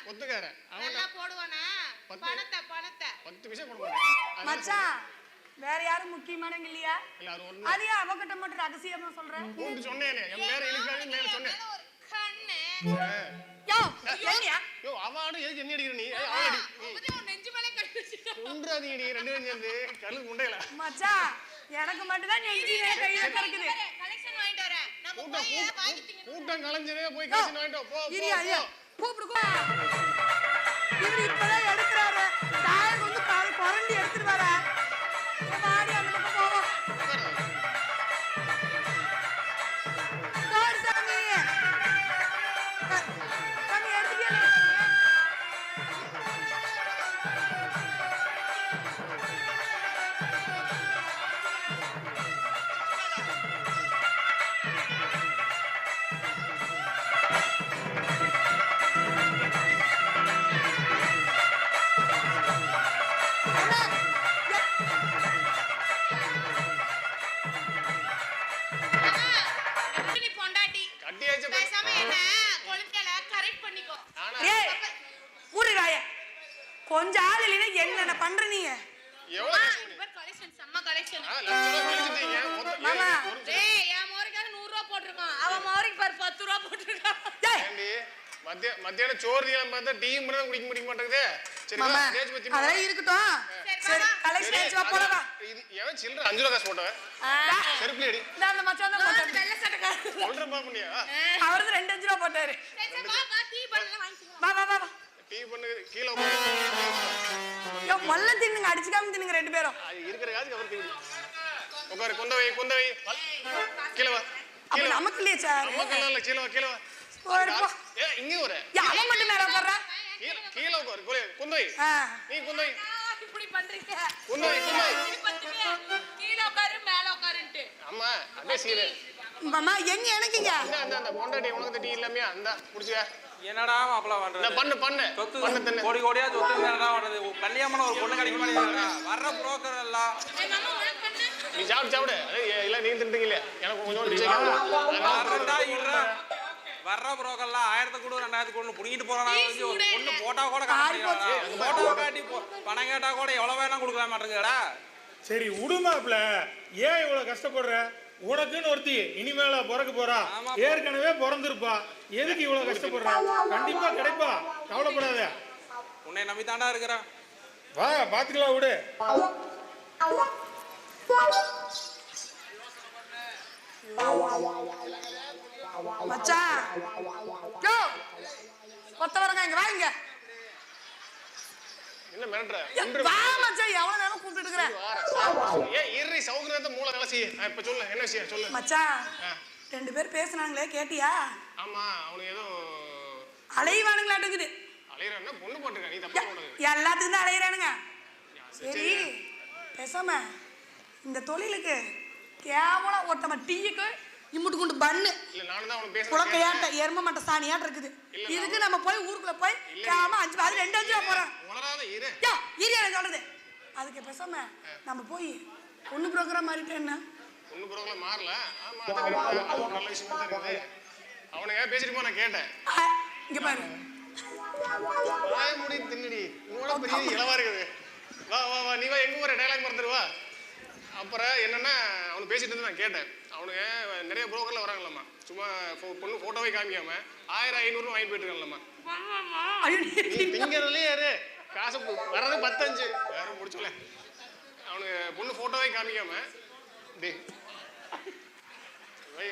Speaker 6: கொத்துக்கார,
Speaker 3: நல்லா போடுவானா? பணத்தை
Speaker 6: 10 பைசா போட மாட்டான்.
Speaker 8: மச்சான், வேற யாரும் முக்கியமானவங்க இல்லையா?
Speaker 6: எல்லாரும் ஒண்ணு.
Speaker 8: அது அவகிட்ட மட்டும் ரகசியமா சொல்றேன்.
Speaker 6: கூப்பிட்டு சொன்னேனே, என் பேரை இழுக்காதே மேல சொன்னேன்.
Speaker 3: ஒரு கண்ணு.
Speaker 8: யோ, ஏனியா?
Speaker 6: யோ அவன் எதுக்கு என்ன அடிக்கிற நீ? அவன் அடி.
Speaker 3: உன் நெஞ்சு மேலே கை வச்சிட்டா.
Speaker 6: குன்றாதீங்கடி ரெண்டு பேரும் சேர்ந்து கல்லு முண்டையில.
Speaker 8: மச்சான், எனக்கு மட்டும் தான் நெஞ்சிலே கையில கறக்குது.
Speaker 3: கலெக்ஷன் வாங்கிட்டு வரேன். நம்ம போய் வாங்கிட்டீங்க.
Speaker 6: கூட்டம் கலஞ்சதே போய் கலெக்ஷன் வாங்கிட்டு போ.
Speaker 8: இரியா ஐயா, கூப்பிடுங்க. இவர் இப்பதான் எடுக்கறாரு. டாயர் வந்து கால் குரண்டி எடுத்துட்டு வர. வாடி அந்த பக்கம் போவோம். சார் சாமி. சாமி எடுத்துக்கல.
Speaker 3: நீ பொண்டாட்டி.
Speaker 6: கட்டியாச்சு.
Speaker 3: பேசாம என்ன கொழுந்தியால கரெக்ட் பண்ணிக்கோ.
Speaker 8: ஏய், ஊரு ராய. கொஞ்சம் ஆள் இல்லைன்னா என்னென்ன பண்ற நீ?
Speaker 6: எவ்வளவு
Speaker 3: இவர் கலெக்ஷன் செம்ம கலெக்ஷன்.
Speaker 6: லட்சம் கிழிச்சிட்டீங்க.
Speaker 8: மாமா,
Speaker 3: டேய், என் மோரிக்காக 100 ரூபாய் போட்டுருக்கான். அவன் மோரிக்கு பாரு 10 ரூபாய் போட்டுருக்கான்.
Speaker 8: டேய்
Speaker 6: ஏண்டி மத்தியானம் சோறு தீலாம் பார்த்தா டீ மட்டும் குடிக்க மாட்டேங்குது. சரி வா
Speaker 8: மாமா,
Speaker 6: ஸ்டேஜ் பத்தி
Speaker 8: அதெல்லாம் இருக்கட்டும். சரி, கலெக்ஷன் ஆச்சு வா போலாம்.
Speaker 6: இது எவன் சில்லற 5 ரூபாய் காசு போட்டவன்? செருப்புல அடி.
Speaker 8: இந்த அந்த மச்சான் தான் போட்டாரு.
Speaker 3: வெள்ளை சட்டக்காரன்.
Speaker 6: சொல்ற பாப்பனியா?
Speaker 8: அவரது 2 5 ரூபா போட்டாரு.
Speaker 3: சரி வா வா டீ பண்ணலாம் வாங்கிக்கலாம்.
Speaker 8: வா வா வா வா.
Speaker 6: டீ பண்ணு கீழ உட்காரு.
Speaker 8: யோ மொல்ல தின்னுங்க, அடிச்சுக்காம தின்னுங்க 2 பேரும்.
Speaker 6: அது இருக்கிற காசுக்கு அவர் தீ உட்காரு. குந்தவை கீழ வா.
Speaker 8: அப்ப நமக்கு இல்லையே சார்.
Speaker 6: நமக்கு இல்ல கீழ வா கீழ வா.
Speaker 8: போறப்பா.
Speaker 6: ஏ இங்க வர.
Speaker 8: யா அவன் மட்டும் மேல உட்கார்றா.
Speaker 6: கீழ உட்காரு. குந்தவை நீ குந்தவை
Speaker 3: இப்படி பண்றீங்க.
Speaker 6: குந்தவை
Speaker 3: இப்படி பண்றீங்க. கீழ உட்காரு மேல உட்காருன்ட்டு.
Speaker 6: அம்மா அப்படியே சீரு.
Speaker 8: மாமா எங்க எனக்குங்க?
Speaker 6: அந்த பொண்டாட்டி உனக்கு டீ இல்லாமையா அந்த புடிச்சுக்க.
Speaker 12: என்னடா மாப்பிள பண்றது?
Speaker 6: பண்ணு
Speaker 12: சொத்து கோடி கோடியா சொத்து என்னடா பண்றது? கல்யாணம் ஒரு பொண்ணு கிடைக்க மாட்டேங்குது. வர்ற புரோக்கர் எல்லாம்
Speaker 3: எங்க அம்மா உனக்கு பண்ணு.
Speaker 6: நீ சாப்பிடு இல்ல நீ தின்னுட்டீங்க எனக்கு கொஞ்சம்
Speaker 12: வர்ற புரோக்கர்லாம் 1000 கூட 2000 கூட புடிங்கிட்டு போறானா? ஒரு பொண்ணு போட்டா கூட போட்டோ காட்டி பணம் கேட்டா கூட எவ்வளவு வேணா கொடுக்க மாட்டேங்குதுடா.
Speaker 7: சரி விடுமாப்ல, ஏன் இவ்வளவு கஷ்டப்படுற? உனக்குன்னு ஒருத்தி இனிமேல பிறக்க போறா, ஏற்கனவே பிறந்திருப்பா, எதுக்கு இவ்வளவு கஷ்டப்படுற? கண்டிப்பா கிடைப்பா, கவலைப்படாத.
Speaker 12: உன்னை நம்பி தாண்டா இருக்கிறேன்.
Speaker 7: வா பாத்துக்கலாம் விடு.
Speaker 8: மச்சான் யோ கொத்த வரங்க இங்க வா. இங்க
Speaker 6: என்ன மிரட்டற?
Speaker 8: வா மச்சான், எவ்வளவு நேரம் கூப்பிட்டு இருக்கறேன்.
Speaker 6: ஏய் இறி சௌகரியத்தை மூளை வேலை செய்ய. இப்ப சொல்லு என்ன விஷயம் சொல்லு.
Speaker 8: மச்சான் 2 பேர் பேசுனாங்களே கேட்டியா?
Speaker 6: ஆமா அவனுக்கு ஏதோ
Speaker 8: அலைவானுங்களாட்டுக்குது.
Speaker 6: அலையறன்னா பொண்ணு போட்டுக்க நீ தப்பா போடுது.
Speaker 8: எல்லாத்துக்கும் தான் அலையறானுங்க. சரி பேசாம இந்த தொழிலுக்கு கேவலம் ஒருத்தம டீக்கு இம்முட்டு கொண்டு பண்ணு
Speaker 6: இல்ல நானும் தான் அவனுக்கு பேசுறேன்.
Speaker 8: குளக்கையாட்ட எரும மட்ட சாணியாட்ட இருக்குது. இதுக்கு நம்ம போய் ஊருக்குள்ள போய் கேம 5 அது 2 5 ரூபா போறோம்.
Speaker 6: உளறாத இரு.
Speaker 8: யா இரியா சொல்றது. அதுக்கு பேசாம நம்ம போய் பொண்ணு புரோக்கரா மாறிட்டே என்ன?
Speaker 6: பொண்ணு புரோக்கர்ல மாறல. ஆமா அது நல்ல விஷயமா தான் இருக்குது. அவனுங்க பேசிட்டு போ நான் கேட்டேன்.
Speaker 8: இங்க பாரு.
Speaker 6: வாய முடி தின்னுடி. இவனோட பெரிய இளவா இருக்குது. வா வா வா நீ வா எங்க ஒரு டயலாக் மறந்துரு வா. அப்புறம் என்னன்னா அவனு பேசிட்டு இருந்து நான் கேட்டேன். அவனுங்க நிறைய புரோக்கர்ல வராங்களாமா. சும்மா பொண்ணு போட்டோவே காமிக்காம 1000 500 வாங்கிட்டு போயிட்டு இருக்காங்களாமா. நீ திங்கிறதுலயே யாரு காசு வர்றது 10 5 வேற முடிச்சல. அவனுக்கு பொண்ணு போட்டோவே காமிக்காம டேய்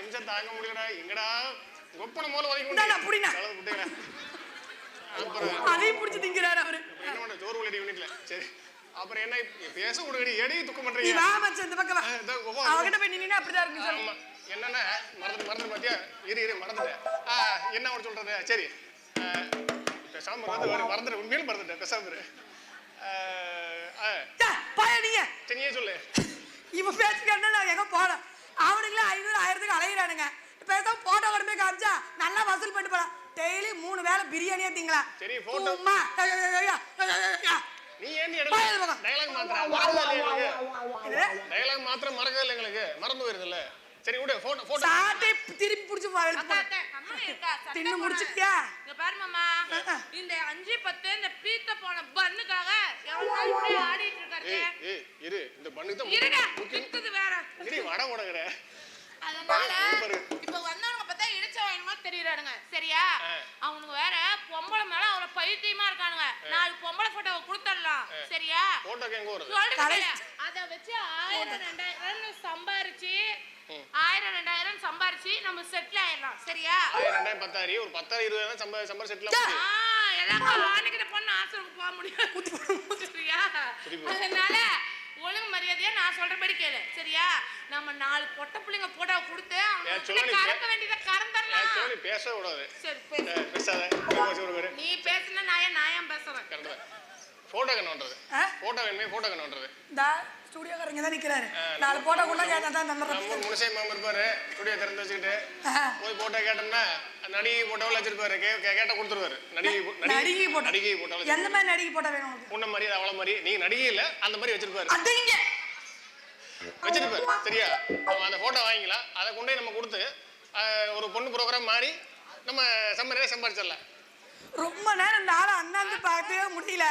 Speaker 6: எம்ஜா தாங்க முடியலடா. எங்கடா ஒப்பன மூல வரைக்கும்
Speaker 8: புடினா
Speaker 6: அப்புறம்
Speaker 8: அதையும் புடிச்சு திங்கறாரு அவரு.
Speaker 6: என்ன பண்ண ஜோர் உள்ளடி யூனிட்ல. சரி அப்புறம் என்ன பேச உடனடி எடி துக்க பண்றீங்க.
Speaker 8: நீ வா மச்சான் இந்த பக்கம் வா. அவகிட்ட போய் நின்னா அப்படிதான் இருக்கு சொல்லு.
Speaker 6: இரு மறந்துட்டேன். என்ன ஒன்று சொல்றது? சரி, பேசாம மறந்துட்டேன், உண்மையிலும் மறந்துட்டேன். பேசாம இரு.
Speaker 8: நீங்க
Speaker 6: நீயே சொல்லு.
Speaker 8: இவன் பேச்சுக்கன்னா நான் எங்க போனேன்? அவனுங்களே 500 1000க்கு அலையிறானுங்க. பேசாம போட்டோ கொண்டு போய் காமிச்சா நல்லா வசூல் பண்ணிட்டு போலாம். டெய்லி 3 வேளை பிரியாணியே திங்கலாம்.
Speaker 6: சரி, போட்டோ நீ ஏன் டயலாக் மாத்திரம் மறக்கவே இல்லை எங்களுக்கு, மறந்து போயிருதுல்ல. சரி விடு, போட்டோ
Speaker 8: சாட்டை திருப்பி புடிச்சு தின்னு முடிச்சிட்டியா?
Speaker 3: இங்க பாரு மாமா, இந்த 5-10 இந்த பீத்த போன பண்ணுக்காக எவ்வளவு நாள் இப்படி ஆடிட்டு இருக்காரு.
Speaker 6: இரு, இந்த பண்ணு தான்
Speaker 3: இருங்க, கிட்டது வேற.
Speaker 6: இடி வட ஓடங்கற.
Speaker 3: அதனால இப்ப வந்தவங்க பார்த்தா இடிச்ச வாயினமா தெரியுறானுங்க. சரியா? அவனுங்க வேற பொம்பளை மேல அவன பைத்தியமா இருக்கானுங்க. 4 பொம்பளை போட்டோவை கொடுத்துடலாம். சரியா?
Speaker 6: போட்டோக்கு எங்க வருது?
Speaker 3: அத வச்சு 1000-2000 சம்பாரிச்சு 1000-2000 சம்பாரிச்சு நம்ம செட்டில் ஆயிடலாம். சரியா?
Speaker 6: 1000-2000 ஒரு 10,000-20,000 சம்பாரி செட்டில் ஆகும்.
Speaker 3: எல்லாம் ஆணைக்கிட்ட பொண்ணு ஆசிரமுக்கு போக முடியாது. சரியா? அதனால ஒழுங்கு மரியாதையா நான் சொல்றபடி கேளு. சரியா? நம்ம 4 பொட்ட பிள்ளைங்க போட்டோ கொடுத்து கறக்க வேண்டியதை கறந்துடலாம்.
Speaker 6: நீ பேசவே கூடாது.
Speaker 3: சரி,
Speaker 6: பேசாத.
Speaker 3: நீ பேசுனா நான் ஏன் பேசுறேன்?
Speaker 6: போட்டோ என்ன பண்றது? போட்டோ வேணுமே, போட்டோ என்ன பண்றது?
Speaker 8: இந்த ஸ்டுடியோக்காரங்க தான் நிக்கிறாரு. 4 போட்டோ கூட கேட்டா தான் தந்துறேன்.
Speaker 6: ஒரு முனிசை மாமா இருப்பாரு, ஸ்டுடியோ திறந்து வச்சுக்கிட்டு போய் போட்டோ கேட்டோம்னா நடிகை போட்டோவில் வச்சிருப்பாரு. கேட்ட கொடுத்துருவாரு. நடிகை போட்டோ
Speaker 8: எந்த மாதிரி நடிகை போட்டோ வேணும்?
Speaker 6: உன்ன மாதிரி அவள மாதிரி. நீங்க நடிகை இல்ல, அந்த மாதிரி வச்சிருப்பாரு.
Speaker 8: அதீங்க
Speaker 6: வச்சிருப்பாரு. சரியா? அந்த போட்டோ வாங்கிக்கலாம். அதை கொண்டு நம்ம கொடுத்து ஒரு பொண்ணு ப்ரோக்ராம் மாதிரி நம்ம சம்பாதிச்சிடலாம்.
Speaker 8: ரொம்ப நேரம் இந்த ஆளை அண்ணாந்து பார்க்கவே முடியல.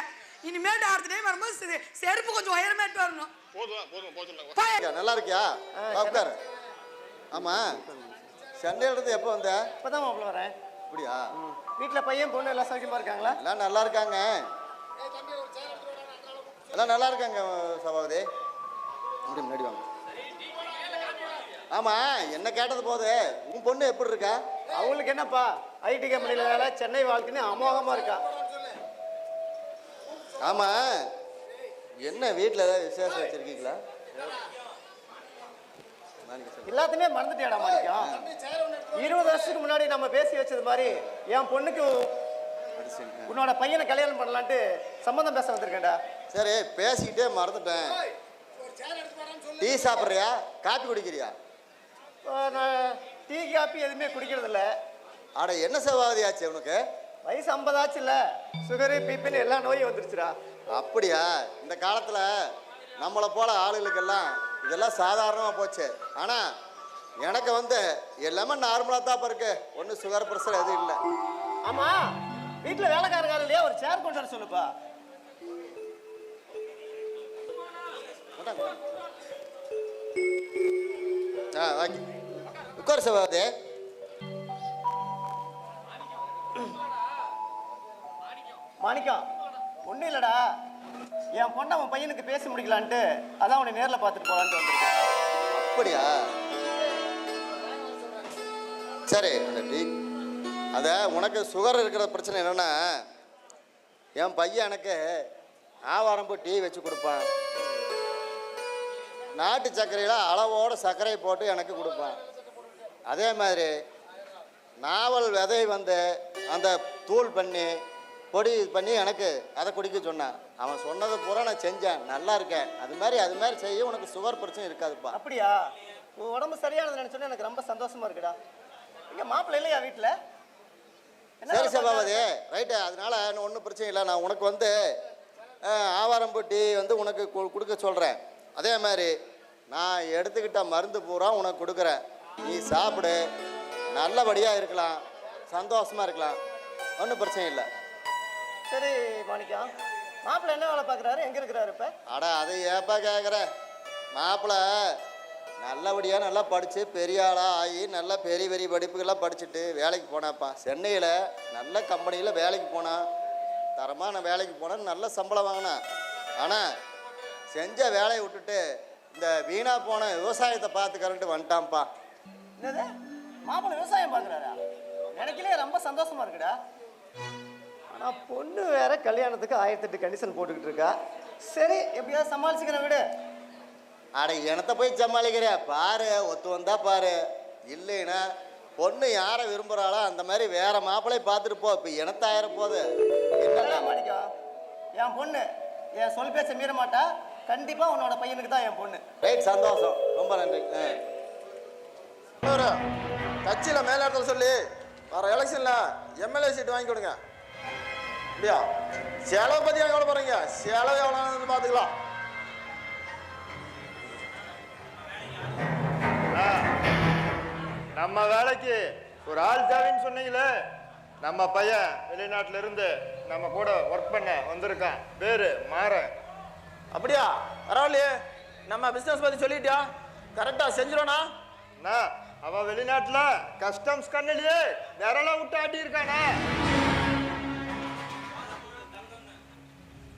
Speaker 8: இனிமேல் அடுத்த டைம் வரும்போது செருப்பு கொஞ்சம் உயரமேட்டு வரணும்.
Speaker 5: போதும். நல்லா இருக்கியா? உட்காரு. ஆமா, சென்னையில இருந்து எப்போ வந்த?
Speaker 10: இப்பதான் மாப்பிள்ள வரேன்.
Speaker 5: அப்படியா?
Speaker 10: வீட்டுல பையன் பொண்ணு எல்லாம் சௌக்கியமா இருக்காங்களா?
Speaker 5: எல்லாம் நல்லா இருக்காங்க. எல்லாம் நல்லா இருக்காங்க சபாபதி. அப்படி முன்னாடி வாங்க. ஆமா, என்ன கேட்டது போது உன் பொண்ணு எப்படி இருக்கா?
Speaker 10: அவங்களுக்கு என்னப்பா, ஐடி கம்பெனில வேலை, சென்னை வாழ்க்கைன்னு அமோகமா இருக்கா.
Speaker 5: ஆமா, என்ன வீட்டில் ஏதாவது விசேஷம் வச்சிருக்கீங்களா?
Speaker 10: எல்லாத்தையுமே மறந்துட்டியாடா மாணிக்கம்? 20 வருஷத்துக்கு முன்னாடி நம்ம பேசி வச்சது மாதிரி என் பொண்ணுக்கு உன்னோட பையனை கல்யாணம் பண்ணலான்ட்டு சம்மந்தம் பேச வந்திருக்கேன்டா.
Speaker 5: சரி, பேசிக்கிட்டே மறந்துட்டேன். டீ சாப்பிட்றியா, காப்பி குடிக்கிறியா?
Speaker 10: நான் டீ காப்பி எதுவுமே குடிக்கிறது இல்லை.
Speaker 5: ஆட என்ன சவாதி ஆச்சு உனக்கு?
Speaker 10: வயசு 50 ஆச்சுல்ல, சுகரு பிபின்னு எல்லா நோயும் வந்துருச்சுடா.
Speaker 5: அப்படியா? இந்த காலத்தில் நம்மளை போல ஆளுகளுக்கெல்லாம் இதெல்லாம் சாதாரணமாக போச்சு. ஆனால் எனக்கு எல்லாமே நார்மலாக தான் இருக்கு. ஒன்றும் சுகர் ப்ரெஷர் எதுவும் இல்லை.
Speaker 10: ஆமாம், வீட்டில் வேலைக்காரங்க இல்லையா? ஒரு சேர் கொண்டு வர சொல்லுப்பா.
Speaker 5: வாங்கி உட்கார் சவாதி.
Speaker 10: மாணிக்கம், ஒன்றும் இல்லைடா, என் பொண்ணை அவன் பையனுக்கு பேசி முடிக்கலான்ட்டு அதான் உன்னை நேரில் பார்த்துட்டு போகலான்ட்டு வந்திருக்கேன்.
Speaker 5: அப்படியா? சரி, அதை உனக்கு சுகர் இருக்கிற பிரச்சனை என்னென்னா, என் பையன் எனக்கு ஆவாரம்பு டீ வச்சு கொடுப்பான். நாட்டு சர்க்கரையில் அளவோட சர்க்கரை போட்டு எனக்கு கொடுப்பான். அதே மாதிரி நாவல் விதை அந்த தூள் பண்ணி பொடி பண்ணி எனக்கு அதை குடிக்க சொன்னான். அவன் சொன்னதை பூரா நான் செஞ்சேன், நல்லா இருக்கேன். அது மாதிரி செய்ய உனக்கு சுகர் பிரச்சனை இருக்காதுப்பா.
Speaker 10: அப்படியா? உன் உடம்பு சரியானது நினச்சோன்னே எனக்கு ரொம்ப சந்தோஷமா இருக்குடா. இங்கே மாப்பிள்ளை இல்லையா வீட்டில்?
Speaker 5: சரி சபாபதி, ரைட்டு. அதனால ஒன்றும் பிரச்சனை இல்லை. நான் உனக்கு ஆவாரம்பூ டீ உனக்கு கொடுக்க சொல்கிறேன். அதே மாதிரி நான் எடுத்துக்கிட்ட மருந்து பூரா உனக்கு கொடுக்குறேன். நீ சாப்பிடு, நல்லபடியாக இருக்கலாம், சந்தோஷமாக இருக்கலாம், ஒன்றும் பிரச்சனை இல்லை.
Speaker 10: சரி மாணிக்கம், மாப்பிள்ளை என்ன வேலை பார்க்குறாரு, எங்கே இருக்கிறாரு இப்போ?
Speaker 5: அட அதை ஏப்பா கேட்குற? மாப்பிள்ளை நல்லபடியாக நல்லா படித்து பெரிய ஆளாக ஆகி நல்லா பெரிய பெரிய படிப்புகள்லாம் படிச்சுட்டு வேலைக்கு போனாப்பா. சென்னையில் நல்ல கம்பெனியில் வேலைக்கு போனான், தரமான வேலைக்கு போனான், நல்ல சம்பளம் வாங்கினான். ஆனால் செஞ்ச வேலையை விட்டுட்டு இந்த வீணாக போன விவசாயத்தை பார்த்துக்கறன்ட்டு வந்துட்டான்ப்பா.
Speaker 10: என்னது, மாப்பிள்ளை விவசாயம் பார்க்குறாரா? எனக்குலே ரொம்ப சந்தோஷமா இருக்குடா. ஆனால் பொண்ணு வேற கல்யாணத்துக்கு 1008 கண்டிஷன் போட்டுக்கிட்டு இருக்கா. சரி, எப்படியாவது சமாளிச்சுக்கிறேன் விடு.
Speaker 5: அட எனத்தை போய் சமாளிக்கிறியா? பாரு, ஒத்து வந்தா பாரு, இல்லைன்னா
Speaker 10: பொண்ணு யாரை விரும்புகிறாளோ அந்த மாதிரி வேற மாப்பிள்ளையை பார்த்துட்டு போ. இப்போ இனத்தாயிர போகுது.
Speaker 5: என்னடா மாணிக்கம், என் பொண்ணு என் சொல் பேச்ச மீற மாட்டா. கண்டிப்பா உன்னோட பையனுக்கு தான் என் பொண்ணு.
Speaker 10: ரைட், சந்தோஷம், ரொம்ப நன்றி.
Speaker 5: கட்சியில் மேலிடத்துல சொல்லி வர எலெக்ஷன்ல எம்எல்ஏ சீட் வாங்கி கொடுங்க. இல்லையா? செலவு பத்தி எவ்வளோ போறீங்க? செலவு எவ்வளோ பார்த்துக்கலாம்.
Speaker 6: நம்ம வேலைக்கு ஒரு ஆள் தேவைன்னு சொன்னீங்களே, நம்ம பையன் வெளிநாட்டுல இருந்து நம்ம கூட ஒர்க் பண்ண வந்திருக்கான். பேரு மாறன்.
Speaker 5: அப்படியா? பரவாயில்லையே. நம்ம பிசினஸ் பத்தி சொல்லிட்டியா? கரெக்டா செஞ்சிரோனா?
Speaker 6: அவன் வெளிநாட்டுல கஸ்டம்ஸ் கண்ணிலேயே விரல விட்டு ஆட்டி இருக்கானே.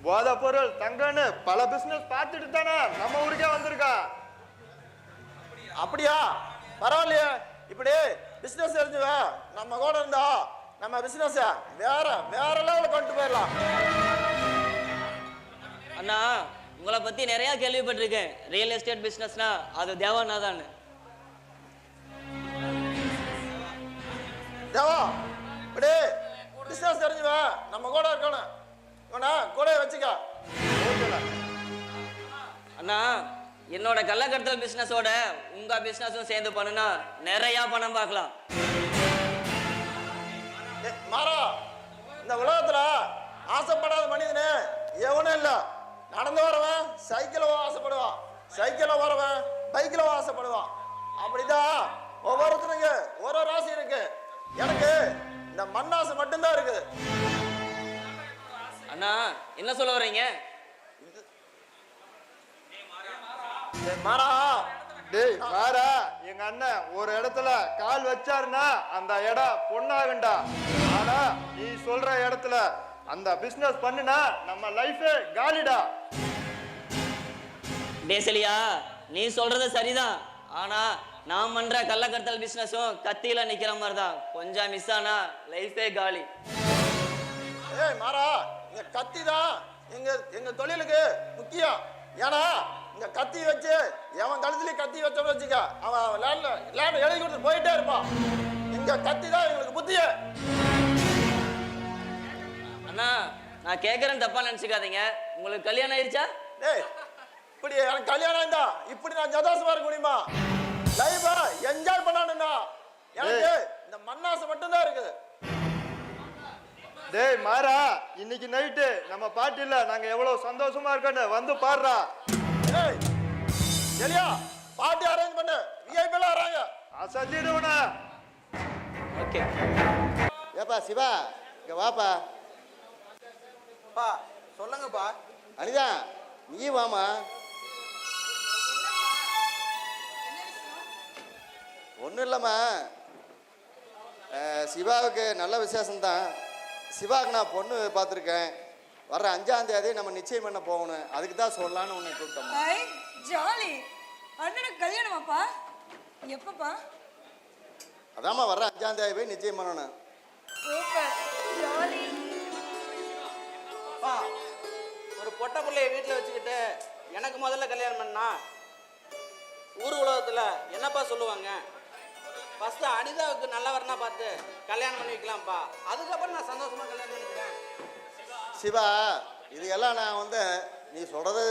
Speaker 6: போதை பொருள் தங்கன்னு பல பிசினஸ் பார்த்துட்டு தானே நம்ம ஊருக்கே வந்திருக்கான்.
Speaker 5: அப்படியா? பரவாயில்லையே. இப்படி பிசினஸ் தெரிஞ்சுவ நம்ம கூட இருந்தா நம்ம பிசினஸ் வேற வேற லெவலில் கொண்டு போயிடலாம்.
Speaker 15: அண்ணா, உங்களை பத்தி நிறைய கேள்விப்பட்டிருக்கேன். ரியல் எஸ்டேட் பிசினஸ்னா அது தேவானா தான்.
Speaker 5: தேவா, இப்படி பிசினஸ் தெரிஞ்சுவ நம்ம கூட இருக்கணும். இவனா கூட வச்சுக்க.
Speaker 15: அண்ணா, என்னோட கள்ளக்கடத்தல் பிசினஸோட உங்க பிசினஸும் சேர்ந்து பண்ணுனா நிறைய பணம் பார்க்கலாம்.
Speaker 5: மாறா, இந்த உலகத்துல ஆசைப்படாத மனிதனே எவனும் இல்ல. நடந்து வரவன் சைக்கிள ஆசைப்படுவான், சைக்கிள வரவன் பைக்கில் ஆசைப்படுவான். அப்படிதான் ஒவ்வொருத்தருக்கு ஒரு ராசி இருக்கு. எனக்கு இந்த மண்ணாசை மட்டும்தான் இருக்குது.
Speaker 15: அண்ணா, என்ன சொல்ல வர்றீங்க?
Speaker 5: மாறா,
Speaker 6: டேய் மாறா, எங்க அண்ணன் ஒரு இடத்துல கால் வச்சாருன்னா அந்த இடம் பொண்ணாகுண்டா. ஆனா நீ சொல்ற இடத்துல அந்த பிசினஸ் பண்ணுனா நம்ம லைஃபே காலிடா.
Speaker 15: டேசலியா, நீ சொல்றது சரிதான். ஆனா நான் பண்ற கள்ளக்கடத்தல் பிசினஸும் கத்தியில நிக்கிற மாதிரி தான். கொஞ்சம் மிஸ் ஆனா லைஃபே காலி.
Speaker 5: ஏய் மாறா, இந்த கத்தி தான் எங்க தொழிலுக்கு முக்கியம். ஏன்னா இந்த கத்தி வச்சு எவன் கழுத்துலயும் கத்தி வச்சோம்னு வச்சுக்க, அவன் லேண்ட் எழுதி கொடுத்து போயிட்டே இருப்பான். இங்க கத்தி தான் எங்களுக்கு புத்திய.
Speaker 15: அண்ணா, நான் கேட்கறேன்னு தப்பா நினைச்சுக்காதீங்க. உங்களுக்கு கல்யாணம் ஆயிடுச்சா?
Speaker 5: டேய், இப்படி எனக்கு கல்யாணம் தான் இப்படி நான் சந்தோஷமா இருக்க முடியுமா? லைஃப என்ஜாய் பண்ணணும்னா எனக்கு இந்த மண்ணாசை மட்டும்தான் இருக்குது.
Speaker 6: டேய் மாறா, இன்னைக்கு நைட்டு நம்ம பார்ட்டில நாங்க எவ்வளவு சந்தோஷமா இருக்கோன்னு வந்து பாடுறா.
Speaker 5: டேய் ஜெலியா, பார்ட்டி அரேஞ்ச் பண்ணு. விஐபி எல்லாம் வராங்க.
Speaker 6: அசத்திடுவனா.
Speaker 15: ஓகே.
Speaker 10: ஏப்பா சிவா, இங்க வாப்பா.
Speaker 9: பா சொல்லுங்கப்பா.
Speaker 10: அனிதா, நீ வாமா. ஒன்றும் இல்லைம்மா, சிவாவுக்கு நல்ல விசேஷம்தான். சிவாவுக்கு நான் பொண்ணு பார்த்துருக்கேன். வர்ற 5ஆம் தேதி நம்ம நிச்சயம் பண்ண போகணும். அதுக்கு தான் சொல்லலான்னு உன்னை கூப்பிட்டோம்.
Speaker 8: ஜாலி. அண்ணனுக்கு கல்யாணமாப்பா? எப்பப்பா?
Speaker 10: அதாம்மா, வர்ற 5ஆம் தேதி போய் நிச்சயம் பண்ணணும்.
Speaker 8: Super, jolly.
Speaker 9: பா, ஒரு பொட்டை பிள்ளைய வீட்டில் வச்சுக்கிட்டு எனக்கு முதல்ல கல்யாணம் பண்ணா ஊர் உலகத்தில் என்னப்பா சொல்லுவாங்க? ஃபர்ஸ்ட் அனிதாவுக்கு நல்லவரனா பார்த்து கல்யாணம் பண்ணி வைக்கலாம்ப்பா. அதுக்கப்புறம் நான் சந்தோஷமா கல்யாணம் பண்ணிக்கிறேன்.
Speaker 10: சிவா, இது எல்லாம் நான் நீ சொல்கிறது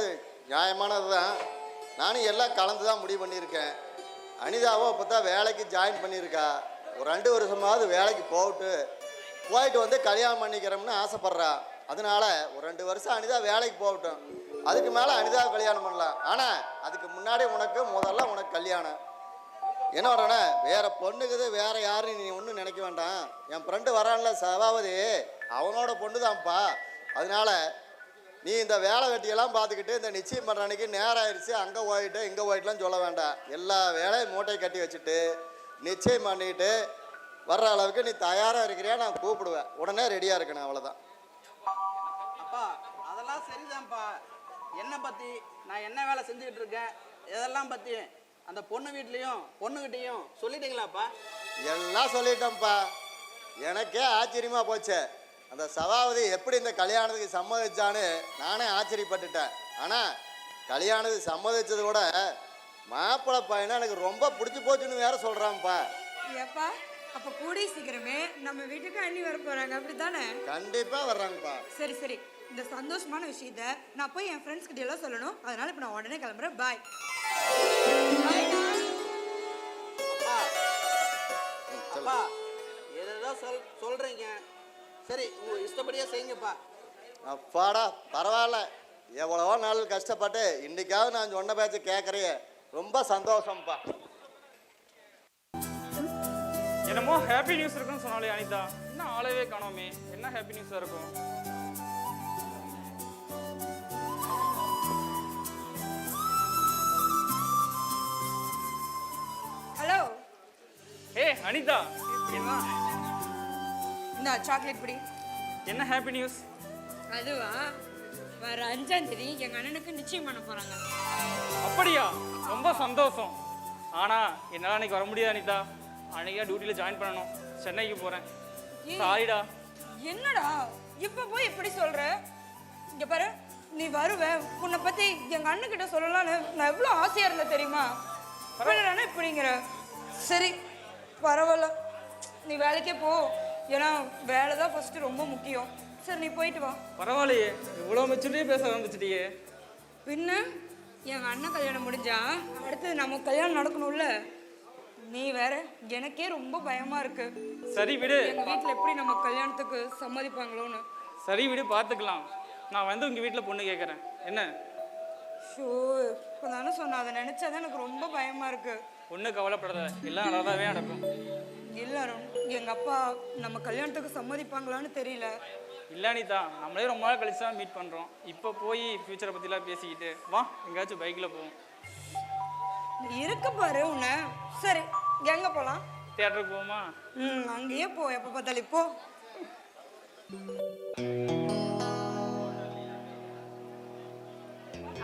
Speaker 10: நியாயமானது தான். நானும் எல்லாம் கலந்து தான் முடிவு பண்ணியிருக்கேன். அனிதாவோ அப்போ தான் வேலைக்கு ஜாயின் பண்ணியிருக்கா. ஒரு 2 வருஷமாவது வேலைக்கு போயிட்டு கல்யாணம் பண்ணிக்கிறோம்னு ஆசைப்பட்றா. அதனால ஒரு 2 வருஷம் அனிதா வேலைக்கு போகட்டும். அதுக்கு மேலே அனிதாவை கல்யாணம் பண்ணலாம். ஆனால் அதுக்கு முன்னாடி முதல்ல உனக்கு கல்யாணம். என்ன வரேன்னா, வேற பொண்ணுக்குது வேற யாரும் நீ ஒன்றும் நினைக்க வேண்டாம். என் ஃப்ரெண்டு வரான்ல சபாவதி, அவனோட பொண்ணு தான்ப்பா. அதனால நீ இந்த வேலை வெட்டியெல்லாம் பார்த்துக்கிட்டு இந்த நிச்சயம் பண்ணுற அன்னைக்கு நேரம் ஆயிடுச்சு, அங்கே போயிட்டு இங்கே போயிட்டுலாம் சொல்ல வேண்டாம். எல்லா வேலையும் மூட்டை கட்டி வச்சுட்டு நிச்சயம் பண்ணிக்கிட்டு வர்ற அளவுக்கு நீ தயாராக இருக்கிறியா? நான் கூப்பிடுவேன், உடனே ரெடியாக இருக்கணும். அவ்வளோதான்.
Speaker 9: அப்பா, அதெல்லாம் சரிதான்ப்பா. என்னை பற்றி நான் என்ன வேலை செஞ்சுக்கிட்டு இருக்கேன் இதெல்லாம் பற்றி அந்த பொண்ணு வீட்லேயும் பொண்ணுகிட்டையும் சொல்லிட்டீங்களாப்பா?
Speaker 10: எல்லாம் சொல்லிட்டோம்ப்பா. எனக்கே ஆச்சரியமாக போச்சு. அந்த சபாவதி எப்படி இந்த கல்யாணத்துக்கு சம்மதிச்சான்னு நானே ஆச்சரியப்பட்டுட்டேன். ஆனால் கல்யாணத்துக்கு சம்மதிச்சது கூட மாப்பிள்ளை பையனை எனக்கு ரொம்ப பிடிச்சி போச்சுன்னு வேற சொல்கிறான்ப்பா.
Speaker 8: ஏப்பா, அப்ப கூடி சீக்கிரமே நம்ம வீட்டுக்கு அண்ணி வர போறாங்க அப்படித்தானே?
Speaker 5: கண்டிப்பா வர்றாங்கப்பா.
Speaker 8: சரி சரி, இந்த சந்தோஷமான விஷயத்த நான் போய் என் ஃப்ரெண்ட்ஸ் கிட்ட எல்லாம் சொல்லணும். அதனால இப்ப நான் உடனே கிளம்புறேன். பாய்.
Speaker 9: அப்பா ஏதோ சொல்றீங்க, சரி உங்க இஷ்டப்படியே செய்யுங்கப்பா.
Speaker 5: அப்பாடா பரவாயில்ல, எவ்வளவோ நாள் கஷ்டப்பட்டு இன்னைக்காவது நான் சொன்ன பேச்சு கேட்குறியே, ரொம்ப சந்தோஷம்ப்பா.
Speaker 12: என்னமோ ஹாப்பி நியூஸ் இருக்குன்னு சொன்னாலே அனிதா, என்ன ஆளவே காணோமே, என்ன ஹாப்பி நியூஸா இருக்கும்?
Speaker 8: ஹலோ.
Speaker 12: அனிதா, என்ன
Speaker 8: இந்த சாக்லேட் பிடி.
Speaker 12: என்ன ஹாப்பி நியூஸ்?
Speaker 8: அதுவா, வர 5ஆம் தேதி எங்க அண்ணனுக்கு நிச்சயம் பண்ண போறாங்க.
Speaker 12: அப்படியா? ரொம்ப சந்தோஷம். ஆனா என்னால அன்னைக்கு வர முடியாது அனிதா, அன்னைக்கு டியூட்டில ஜாயின் பண்ணணும், சென்னைக்கு போறேன். சாரிடா.
Speaker 8: என்னடா இப்ப போய் எப்படி சொல்ற? இங்க பாரு, நீ வருவ, உன்னை பத்தி எங்க அண்ணன் கிட்ட சொல்லலாம்னு நான் எவ்வளவு ஆசையா இருந்தேன் தெரியுமா? இப்படிங்கிற. சரி பரவாயில்ல, நீ வேலைக்கே போ, ஏன்னா வேலை தான் ஃபர்ஸ்ட் ரொம்ப முக்கியம். சரி நீ போயிட்டு வா.
Speaker 12: பரவாயில்லையே, இவ்வளோ மெச்சூரிட்டியே பேச ஆரம்பிச்சிட்டியே.
Speaker 8: பின்ன எங்க அண்ணன் கல்யாணம் முடிஞ்சா அடுத்து நம்ம கல்யாணம் நடக்கணும்ல. நீ வேற, எனக்கே ரொம்ப பயமா இருக்கு.
Speaker 12: சரி விடு,
Speaker 8: எங்க வீட்டுல எப்படி நம்ம கல்யாணத்துக்கு சம்மதிப்பாங்களோன்னு.
Speaker 12: சரி விடு, பார்த்துக்கலாம். நான் வந்து உங்க வீட்டில் பொண்ணு கேட்குறேன், என்ன?
Speaker 8: ஷோ, இப்போ தானே சொன்னேன், அதை நினைச்சாதான் எனக்கு ரொம்ப பயமா இருக்கு.
Speaker 12: ஒன்றும் கவலைப்படாத, எல்லாம் நல்லாவே நடக்கும்.
Speaker 8: எல்லாரும் எங்க அப்பா நம்ம கல்யாணத்துக்கு சம்மதிப்பாங்களான்னு தெரியல.
Speaker 12: இல்லை அனிதா, நம்மளே ரொம்ப நாள் கழிச்சு தான் மீட் பண்ணுறோம். இப்போ போய் ஃபியூச்சரை பற்றிலாம் பேசிக்கிட்டு வா, எங்கேயாச்சும் பைக்கில் போவோம்.
Speaker 8: இருக்கு பாரு உன்னை. சரி எங்க போலாம்?
Speaker 12: தியேட்டருக்கு போவோமா?
Speaker 8: அங்கேயே போ, எப்போ பார்த்தாலும். இப்போ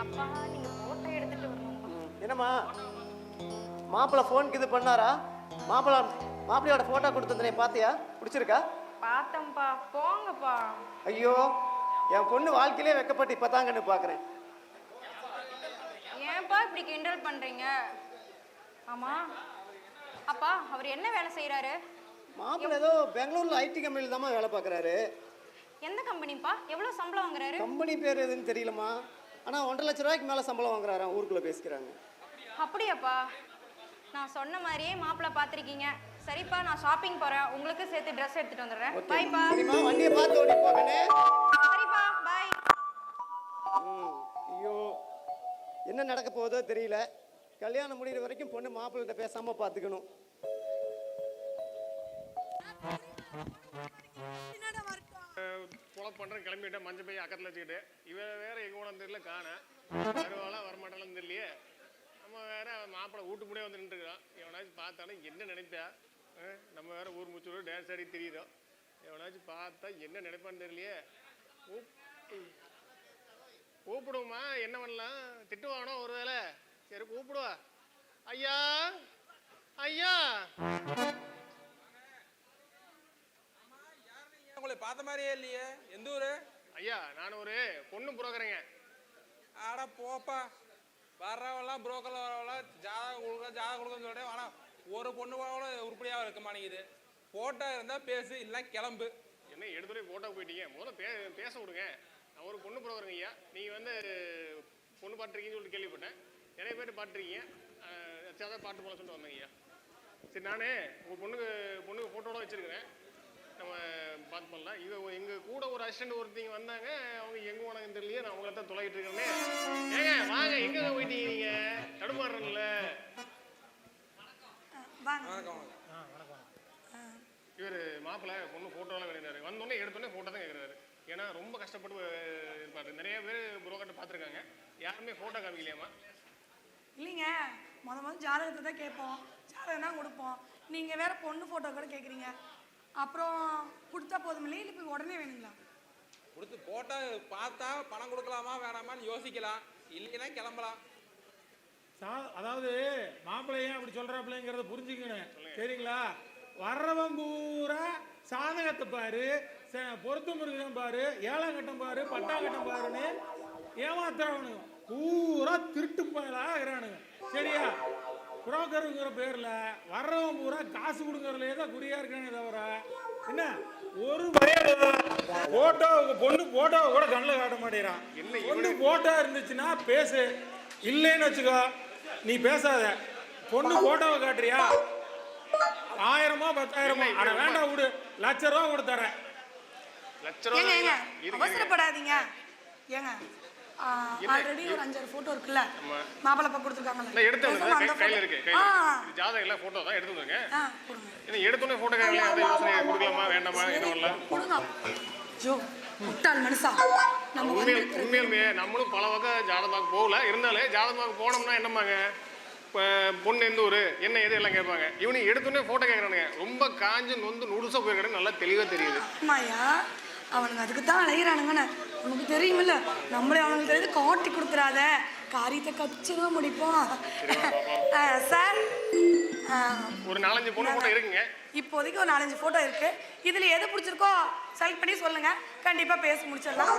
Speaker 11: அப்பா நீங்க போட்டோ எடுத்துட்டு வரணும்.
Speaker 10: என்னம்மா மாப்பிள்ளை ஃபோனுக்கு இது பண்ணாரா? மாப்பிள்ளையோட ஃபோட்டோ கொடுத்ததுனே பார்த்தியா? பிடிச்சிருக்கா?
Speaker 11: பார்த்தேன்ப்பா, போங்கப்பா.
Speaker 10: ஐயோ, என் பொண்ணு வாழ்க்கையிலே வெக்கப்பட்டு இப்போ தாங்கன்னு பார்க்குறேன்.
Speaker 11: ஏன்பா இப்படி கிண்டல் பண்றீங்க? ஆமா அப்பா, அவர் என்ன வேலை செய்யறாரு?
Speaker 10: மாப்பிள்ளை ஏதோ பெங்களூர்ல ஐடி கம்பெனியில் தாம்மா வேலை பார்க்குறாரு.
Speaker 11: எந்த கம்பெனிப்பா? எவ்வளவு சம்பளம் வாங்குறாரு?
Speaker 10: கம்பெனி பேர் எதுன்னு தெரியலம்மா, ஆனால் 1.5 லட்ச ரூபாய்க்கு மேலே சம்பளம் வாங்குறாராம், ஊருக்குள்ளே பேசிக்கிறாங்க.
Speaker 11: அப்படியாப்பா? நான் சொன்ன மாதிரியே மாப்பிள்ளை பார்த்துருக்கீங்க. சரிப்பா, நான் ஷாப்பிங் போறேன், உங்களுக்கு சேர்த்து ட்ரெஸ் எடுத்துட்டு வந்துடுறேன். பாய்ப்பா.
Speaker 10: சரிம்மா, வண்டியை பார்த்து ஓடி போகணே.
Speaker 11: சரிப்பா, பாய்.
Speaker 10: ஐயோ, என்ன நடக்க போகுதோ தெரியல. கல்யாணம் முடிகிற வரைக்கும் பொண்ணு மாப்பிள்ளைகிட்ட பேசாம பார்த்துக்கணும்.
Speaker 6: புல பண்ணுறேன், கிளம்பிட்டேன், மஞ்சள் பைய அக்கத்தில் வச்சுக்கிட்டு. இவன் வேற எங்க போன தெரியல, காண வருவாளா வரமாட்டாலும் தெரியலையே. நம்ம வேற மாப்பிள்ளை வீட்டு முடியே வந்து நின்றுருக்கான். எவனாச்சும் பார்த்தாலும் என்ன நினைப்பா? நம்ம வேற ஊர் மூச்சு டான்ஸ் ஆடி தெரியுதோம். எவனாச்சும் பார்த்தா என்ன நினைப்பான்னு தெரியலையே. கூப்பிடுவோமா, என்ன பண்ணலாம்? திட்டுவானோ ஒரு வேலை. சரி கூப்பிடுவா. ஐயா ஐயா,
Speaker 16: உங்களை பார்த்த மாதிரியே இல்லையே. எந்த ஊரு?
Speaker 6: ஐயா, நான் ஒரு பொண்ணு புரோக்கருங்க.
Speaker 16: ஆடா போப்பா, வர்றவெல்லாம் புரோக்கரில் வரவெல்லாம் ஜாதகம் கொடுக்கன்னு சொல்லிட்டு, ஆனால் ஒரு பொண்ணு கூட உருப்படியாக இருக்க மாட்டேங்குது. ஃபோட்டோ இருந்தால் பேசு, இல்லை கிளம்பு.
Speaker 6: என்ன எடுத்துகிட்டே ஃபோட்டோ போயிட்டீங்க? முதல்ல பேச விடுங்க. நான் ஒரு பொண்ணு புரோக்கருங்க ஐயா. நீங்கள் வந்து பொண்ணு பாட்டுருக்கீங்கன்னு சொல்லிட்டு கேள்விப்பட்டேன். நிறைய பேர் பாட்டுருக்கீங்க, அதான் பாட்டு போல சொல்லிட்டு வந்தேங்க ஐயா. சரி, நானே உங்கள் பொண்ணுக்கு ஃபோட்டோட வச்சுருக்கிறேன், நம்ம பார்த்து பண்ணலாம். இது எங்கள் கூட ஒரு அசிஸ்டன்ட் ஒருத்தங்க வந்தாங்க, அவங்க எங்கே போனாங்கன்னு தெரியலையே. நான் அவங்கள தான் தொலைகிட்டு இருக்கேன்னே. ஏங்க வாங்க, எங்கே போயிட்டீங்க? நீங்கள் தடுமாறுறல. இவர் மாப்பிள்ளை பொண்ணு ஃபோட்டோலாம் வேணுறாரு. வந்தோடனே எடுத்தோடனே ஃபோட்டோ தான் கேட்குறாரு. ஏன்னா ரொம்ப கஷ்டப்பட்டு இருப்பாரு. நிறைய பேர் புரோக்கர்ட்ட பார்த்துருக்காங்க, யாருமே ஃபோட்டோ காமிக்கலையாமா.
Speaker 8: இல்லைங்க, முதல் ஜாதகத்தை தான் கேட்போம், ஜாதகம் தான் கொடுப்போம். நீங்கள் வேற பொண்ணு ஃபோட்டோ கூட கேட்குறீங்க. அப்புறம் கொடுத்தா போதும் இல்லையா, இல்லை இப்போ உடனே வேணுங்களா?
Speaker 16: கொடுத்து ஃபோட்டோ பார்த்தா பணம் கொடுக்கலாமா வேணாமான்னு யோசிக்கலாம், இல்லைன்னா கிளம்பலாம்.
Speaker 7: அதாவது மாப்பிள்ளையே அப்படி சொல்றாப்பிள்ளைங்கிறத புரிஞ்சுக்கணும், சரிங்களா? வர்றவன் பூரா சாதகத்தை பாரு, பொருத்தம் இருக்கிறவன் பாரு, ஏழாம் கட்டம் பாரு, பட்டாம் கட்டம் பாருன்னு ஏமாத்துறவனுங்க பூரா திருட்டு பயலாக இருக்கிறானுங்க, சரியா? புரோக்கருங்கிற பேர்ல வர்றவன் பூரா காசு கொடுக்கறதுலே தான் குறியா இருக்கானே தவிர என்ன ஒரு போட்டோ பொண்ணு போட்டோவை கூட கண்ணில் காட்ட மாட்டேறான். பொண்ணு போட்டோ இருந்துச்சுன்னா பேசு, இல்லைன்னு வச்சுக்கோ நீ பேசாத. பொண்ணு போட்டோவை காட்டுறியா 1000மோ 10,000மோ அட வேண்டாம் விடு, ₹1,00,000 கொடுத்துறேன்.
Speaker 8: அவசரப்படாதீங்க ஏங்க. ஆல்ரெடி ஒரு 5-6 போட்டோ இருக்குல்ல மாப்பிள்ளை பக்கம் கொடுத்துருக்காங்கல்ல,
Speaker 6: எடுத்து கையில இருக்கு. ஜாதகம் எல்லாம் போட்டோ தான் எடுத்து வந்துருங்க. என்ன எடுத்தோடனே போட்டோ கையில அந்த யோசனை கொடுக்கலாமா வேண்டாமா என்ன வரலாம்
Speaker 8: கொடுங்க. ஜோ முட்டாள் மனுஷா, நம்ம
Speaker 6: உண்மையிலுமே நம்மளும் பல வகை ஜாதகமாக போகல. இருந்தாலும் ஜாதகமாக போனோம்னா என்னம்மாங்க, இப்போ பொண்ணு எந்த ஊர் என்ன எது எல்லாம் கேட்பாங்க. இவனு எடுத்தோடனே ஃபோட்டோ கேட்குறானுங்க. ரொம்ப காஞ்சு நொந்து நுடுசா போயிருக்கானு நல்லா தெளிவாக தெரியுது.
Speaker 8: ஆமாயா, அவனுங்க அதுக்கு தான் அலையிறானுங்கன்னு நமக்கு தெரியுமில்ல. நம்மளே அவனுக்கு தெரியுது, காட்டி கொடுத்துறாத, காரியத்தை கச்சிதான் முடிப்போம். சார்
Speaker 6: ஒரு 4-5 பொண்ணு ஃபோட்டோ இருக்குங்க.
Speaker 8: இப்போதைக்கு ஒரு 4-5 ஃபோட்டோ இருக்கு. இதில் எது பிடிச்சிருக்கோ செலக்ட் பண்ணி சொல்லுங்க, கண்டிப்பாக பேசி முடிச்சிடலாம்.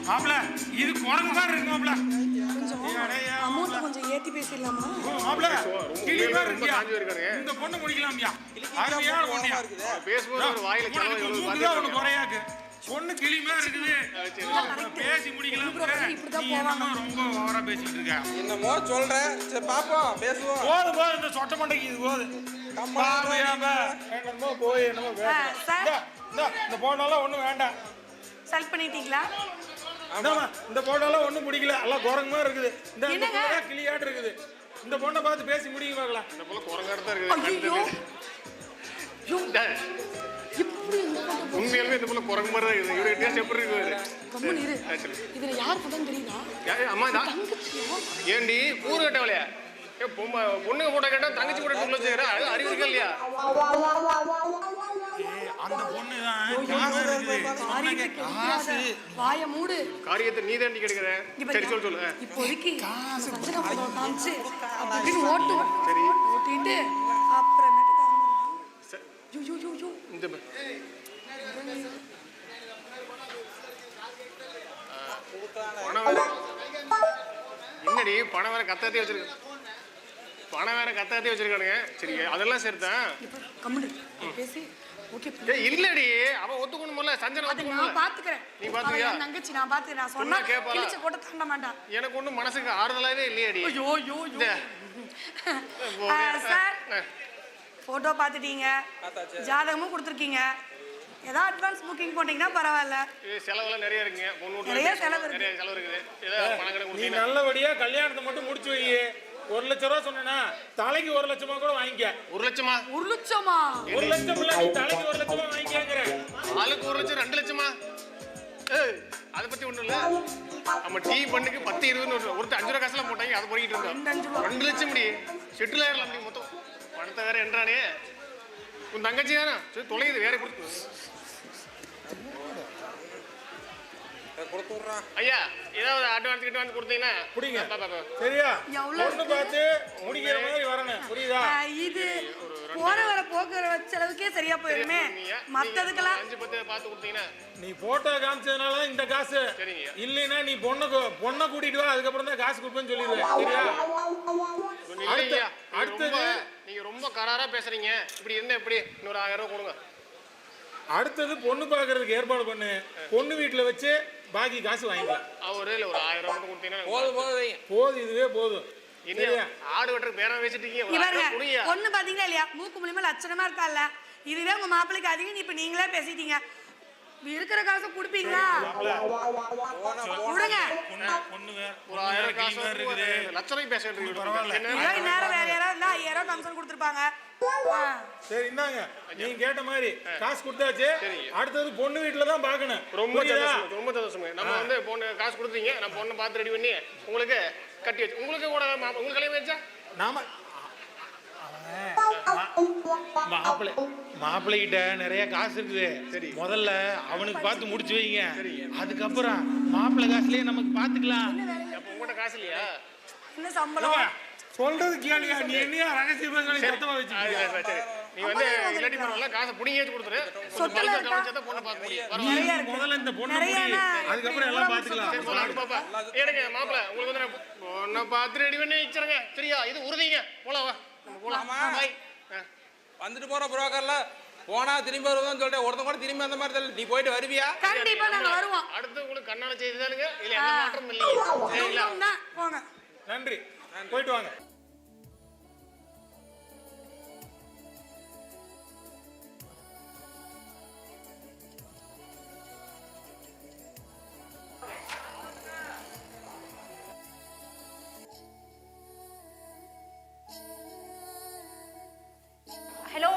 Speaker 7: மாப்ள இது குரங்கு மாதிரி இருக்கு மாப்ள.
Speaker 8: அமௌண்ட் கொஞ்சம் ஏத்தி பேசிடலாமா
Speaker 7: மாப்ள? கிளி மாதிரி இருக்கியா? இந்த பொண்ணு முடிக்கலாம்யா. அருமையான பொண்ணுயா.
Speaker 6: பேசும்போது ஒரு வாயில
Speaker 7: ஒண்ணு குறையாக்கு. பொண்ணு கிளி மாதிரி இருக்குது. பேசி முடிக்கலாம். நீ என்னமோ ரொம்ப ஓவரா பேசிட்டு இருக்க.
Speaker 16: என்னமோ சொல்றேன். சரி பாப்போம், பேசுவோம்.
Speaker 7: போது இந்த சொட்ட மண்டைக்கு இது போது. என்னமோ போய் என்னமோ இந்த போட்டோலாம் ஒண்ணும் வேண்டாம்.
Speaker 8: செலக்ட் பண்ணிட்டீங்களா?
Speaker 7: இந்த போட்டோலாம் ஒண்ணும் பிடிக்கல. எல்லாம் குரங்கு மாதிரி இருக்குது. இந்த கிளியாட்டு இருக்குது. இந்த பொண்ணை பார்த்து பேசி முடிக்க பார்க்கலாம்.
Speaker 6: இந்த பொண்ணு குரங்காட்டு இருக்குது. உண்மையாலுமே இந்த பொண்ணு குரங்கு மாதிரி தான் இருக்குது. இவரு டேஸ்ட் எப்படி இருக்குது?
Speaker 8: இதுல யார் படம் தெரியுதா?
Speaker 6: அம்மா ஏண்டி ஊரு கட்டவளையா? பொண்ணுங்க போட்டோ கேட்டா தங்கச்சி கூட சொல்ல செய்யற அறிவு இருக்கா இல்லையா?
Speaker 7: அந்த பொண்ணு தான்
Speaker 8: வாய மூடு.
Speaker 6: காரியத்தை நீ தாண்டி கேட்கிற. சரி சொல்லு.
Speaker 8: இப்போதைக்கு சஞ்சனா போட்டோ காமிச்சு அப்படின்னு ஓட்டுவேன். சரி ஓட்டிட்டு அப்புறமேட்டு
Speaker 6: இந்த என்னடி பணம் வேற கத்தாத்தே வச்சிருக்க. பணம் வேற கத்தாத்தே வச்சிருக்கானுங்க. சரி அதெல்லாம் சரிதான்.
Speaker 8: பேசி ஓகே.
Speaker 6: இல்லடி அவன் ஒத்துக்கணும்ல. சஞ்சனா
Speaker 8: நான் பாத்துக்கறேன்.
Speaker 6: நீ பாத்துக்கியா?
Speaker 8: தங்கச்சி நான் பாத்துக்கறேன். நான் சொன்னா கிழிச்ச போட்டு தாண்ட மாட்டான்.
Speaker 6: எனக்கு ஒண்ணும் மனசுக்கு ஆறுதலாவே இல்லையடி.
Speaker 8: ஐயோ சார் போட்டோ பாத்துட்டீங்க, ஜாதகமும் கொடுத்துருக்கீங்க. ஏதாவது அட்வான்ஸ் புக்கிங் போட்டீங்கன்னா பரவாயில்ல.
Speaker 6: செலவெல்லாம் நிறைய இருக்குங்க.
Speaker 8: நிறைய செலவு
Speaker 6: இருக்குது. ஏதாவது பணம் கணக்கு
Speaker 7: நீ நல்லபடியா கல்யாணத்தை மட்டும் முடிச்சு வை. ₹1,00,000 சொன்னா தலைக்கு ₹1,00,000 கூட வாங்கிக்க.
Speaker 6: ₹1,00,000?
Speaker 7: ₹1,00,000 இல்ல, நீ தலைக்கு ₹1,00,000 வாங்கிக்கங்கற.
Speaker 6: ஆளுக்கு ₹1,00,000 ₹2,00,000? அத பத்தி ஒண்ணும் இல்ல. நம்ம டீ பண்ணுக்கு 10-20 ஒருத்தர் 5 ரூபாய் காசுல போட்டாங்க. அதை போயிட்டு இருந்தோம். ₹2,00,000 முடி செட்டில் ஆயிடலாம். அப்படி மொத்தம் பணத்தை வேற என்றானே. உன் தங்கச்சி தானே தொலைது வேற கொடுத்து ஐயா ஏதாவது அட்வான்ஸ் கிட்ட கொடுத்தீங்கன்னா
Speaker 7: புடிங்க. சரியா? ஒண்ணு பார்த்து முடிக்கிற மாதிரி வரணும். புரியுதா?
Speaker 8: இது போற வர போக்குற செலவுக்கே சரியா போயிருமே. மத்ததுக்கெல்லாம்
Speaker 6: 5-10 பார்த்து கொடுத்தீங்கன்னா
Speaker 7: நீ போட்டோ காமிச்சதுனால இந்த காசு இல்லைன்னா நீ பொண்ணை கூட்டிட்டு வா, அதுக்கப்புறம் தான் காசு கொடுப்பேன்னு சொல்லிடுவேன். சரியா? அடுத்தது
Speaker 6: நீங்க ரொம்ப கராரா பேசுறீங்க. இப்படி இருந்தா எப்படி? இன்னொரு 1000 ரூபாய் கொடுங்க.
Speaker 7: அடுத்தது பொண்ணு பாக்குறதுக்கு ஏற்பாடு பண்ணு. பொண்ணு வீட்டுல வச்சு பாக்கி காசு வாங்கிக்கலாம்.
Speaker 6: அவரு இல்ல ஒரு 1000 ரூபாய் கொடுத்தீங்கன்னா
Speaker 7: போதும். இதுவே போதும்.
Speaker 6: ஆடு வெட்டுறதுக்கு பேரம் வச்சுட்டீங்க.
Speaker 8: பொண்ணு பாத்தீங்களா இல்லையா? மூக்கு மூலியமா லட்சணமா இருக்கால. இதுவே உங்க மாப்பிள்ளைக்கு அதிகம். இப்ப நீங்களே பேசிட்டீங்க. இருக்கிற காசு குடுப்பீங்களா? கொடுங்க.
Speaker 6: ஒரு 1000 காசு இருக்குது. லட்சம் பேசிட்டு
Speaker 8: இருக்கீங்க. நேரம் வேற யாராவது இருந்தா 5000 கமிஷன் கொடுத்துருப்பாங்க.
Speaker 7: சரி இந்தாங்க. நீங்க கேட்ட மாதிரி காசு கொடுத்தாச்சு. அடுத்தது பொண்ணு வீட்டுல தான் பாக்கணும்.
Speaker 6: ரொம்ப சந்தோஷம். நம்ம வந்து பொண்ணு காசு கொடுத்தீங்க. நான் பொண்ணை பார்த்து ரெடி பண்ணி உங்களுக்கு கட்டி வச்சு உங்களுக்கு கூட உங்களுக்கு கல்யாணம் வச்சா
Speaker 7: நாம மாப்பிள்ளை கிட்ட நிறைய காசு இருக்குது. முதல்ல அவனுக்கு பார்த்து முடிச்சு வைங்க. அதுக்கப்புறம் மாப்பிள்ளை காசுலயே நமக்கு பாத்துக்கலாம்.
Speaker 6: உங்கள்கிட்ட காசு இல்லையா?
Speaker 8: என்ன சம்பளம்
Speaker 7: சொல்றது கேளியா? நீ என்னையா ரகசியமா சத்தமா வச்சு
Speaker 17: நீ வந்து இல்லாட்டி பரவாயில்ல காசை புடிங்கேச்சு கொடுத்துரு.
Speaker 8: சொத்துல
Speaker 17: கவனிச்சா பொண்ணை பார்க்க முடியும்.
Speaker 8: நிறைய
Speaker 17: முதல்ல இந்த பொண்ணை முடி. அதுக்கப்புறம் எல்லாம் பார்த்துக்கலாம். சரி போலாம் பாப்பா. ஏடுங்க மாப்பிள உங்களுக்கு வந்து பொண்ணை பார்த்து ரெடி பண்ணி வச்சிருங்க. சரியா? இது உறுதிங்க. போலாம் வா. நம்ம போலாம். பாய்.
Speaker 16: வந்துட்டு போற புரோக்கர்ல போனா திரும்பி வருவோம்னு சொல்லிட்டு ஒருத்தன் கூட திரும்பி அந்த மாதிரி தெரியல. நீ போயிட்டு வருவியா?
Speaker 8: கண்டிப்பா நாங்க வருவோம்.
Speaker 17: அடுத்து உங்களுக்கு கண்ணால செய்துதானுங்க. இல்ல எந்த மாற்றமும் இல்லைங்க. சரிங்களா?
Speaker 8: போங்க.
Speaker 17: நன்றி. போயிட்டு வாங்க.
Speaker 11: ஹலோ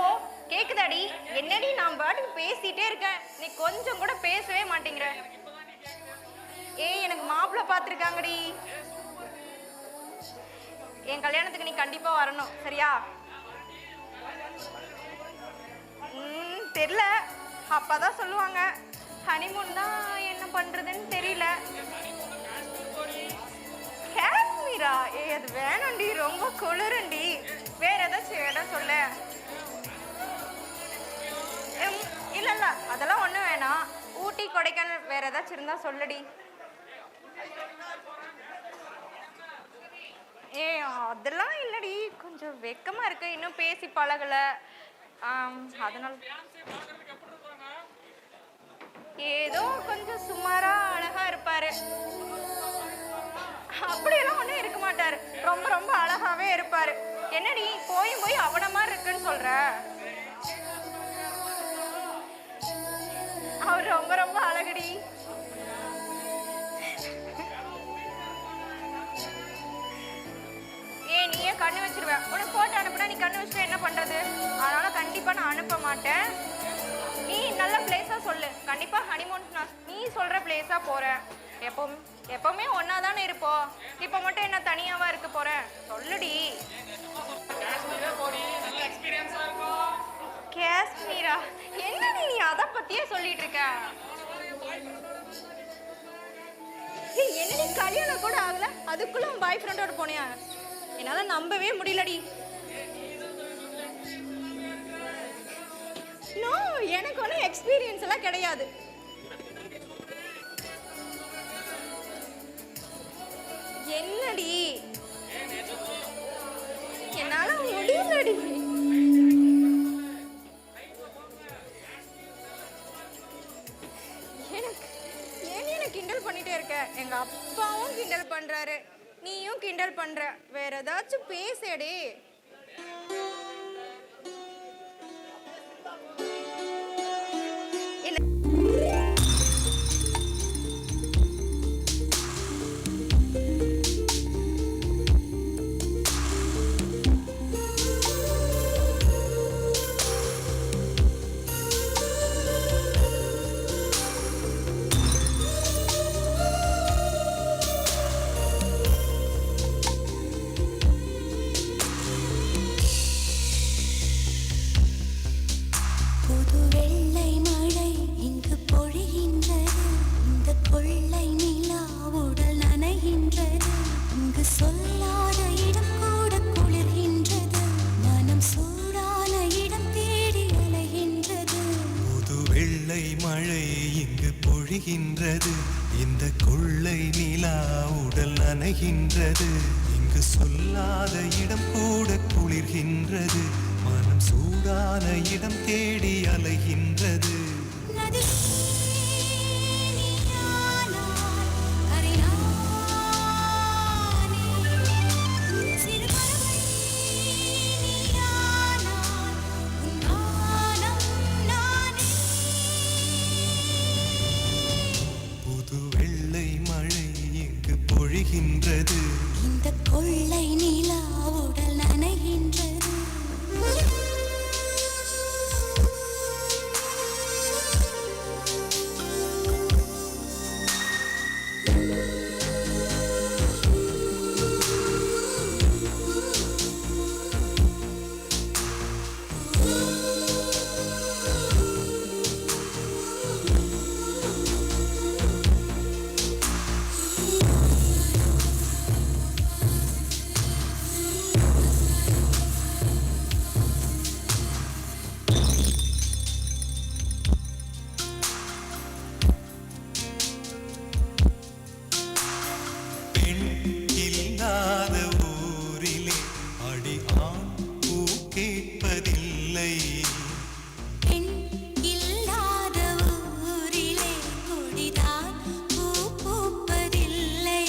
Speaker 11: கேக்குதாடி? என்னடி நான் பாட்டுக்கு பேசிட்டே இருக்கேன், நீ கொஞ்சம் கூட பேசவே மாட்டேங்கிற. ஏய் எனக்கு மாப்பிள்ளை பார்த்துருக்காங்கடி. என் கல்யாணத்துக்கு நீ கண்டிப்பா வரணும் சரியா? தெரியல, அப்பதான் சொல்லுவாங்க. ஹனிமூன் தான் என்ன பண்றதுன்னு தெரியல. காஷ்மீரா? ஏய் அது வேணும்டி, ரொம்ப குளிருண்டி. வேற ஏதாச்சும் இடம் சொல்ல. இல்ல இல்ல அதெல்லாம் ஒண்ணும் வேணாம். ஊட்டி கொடைக்கானல் வேற ஏதாச்சும் இருந்தா சொல்லுடி. ஏ அதெல்லாம் இல்லடி, கொஞ்சம் வெக்கமா இருக்கு, இன்னும் பேசி பழகல. அதனால ஏதோ கொஞ்சம் சுமாரா அழகா இருப்பாரு. அப்படியெல்லாம் ஒண்ணும் இருக்க மாட்டாரு, ரொம்ப ரொம்ப அழகாவே இருப்பாரு. என்னடி போய் அவன மாதிரி இருக்குன்னு சொல்ற? அவர் ரொம்ப ரொம்ப அழகுடி. நீயே கண்ணு வச்சிருவேன். உனக்கு போட்டோ அனுப்புனா நீ கண்ணு வச்சுட்டு என்ன பண்றது? அதனால கண்டிப்பா நான் அனுப்ப மாட்டேன். நீ நல்ல பிளேஸா சொல்லு, கண்டிப்பா ஹனிமூன் நீ சொல்ற பிளேஸா போறேன். எப்பவுமே ஒன்னா தானே இருப்போம், இப்ப மட்டும் என்ன தனியாவா இருக்க போறேன்? சொல்லுடி. காஷ்மீரா? என்ன நீ அத பத்தியே சொல்லிட்டு இருக்க? என்ன நீ கல்யாணம் கூட ஆகல, அதுக்குள்ள உன் பாய் ஃப்ரெண்டோட போனியா? என்னால நம்பவே முடியலடி. நோ, எனக்கு ஒன்றும் எக்ஸ்பீரியன்ஸ் எல்லாம் கிடையாது. என்னடி என்னால முடியலடி. என்ன கிண்டல் பண்ணிட்டே இருக்க? எங்க அப்பாவும் கிண்டல் பண்றாரு, நீயும் கிண்டல் பண்ற. வேற ஏதாச்சும் பேசடி.
Speaker 14: இந்த கொள்ளை நிலா உடல் நனைகின்றது. இங்கு சொல்லாத இடம் கூட குளிர்கின்றது. மனம் சூடான இடம் தேடி அலைகின்றது.
Speaker 1: இந்த கொள்ளை நிலா உடல் நனைகின்றது.
Speaker 14: பெண் இல்லாத ஊரிலே அடி ஆண் பூ கேட்பதில்லை.
Speaker 1: பெண் இல்லாத ஊரிலே கொடிதான் பூ பூப்பதில்லை.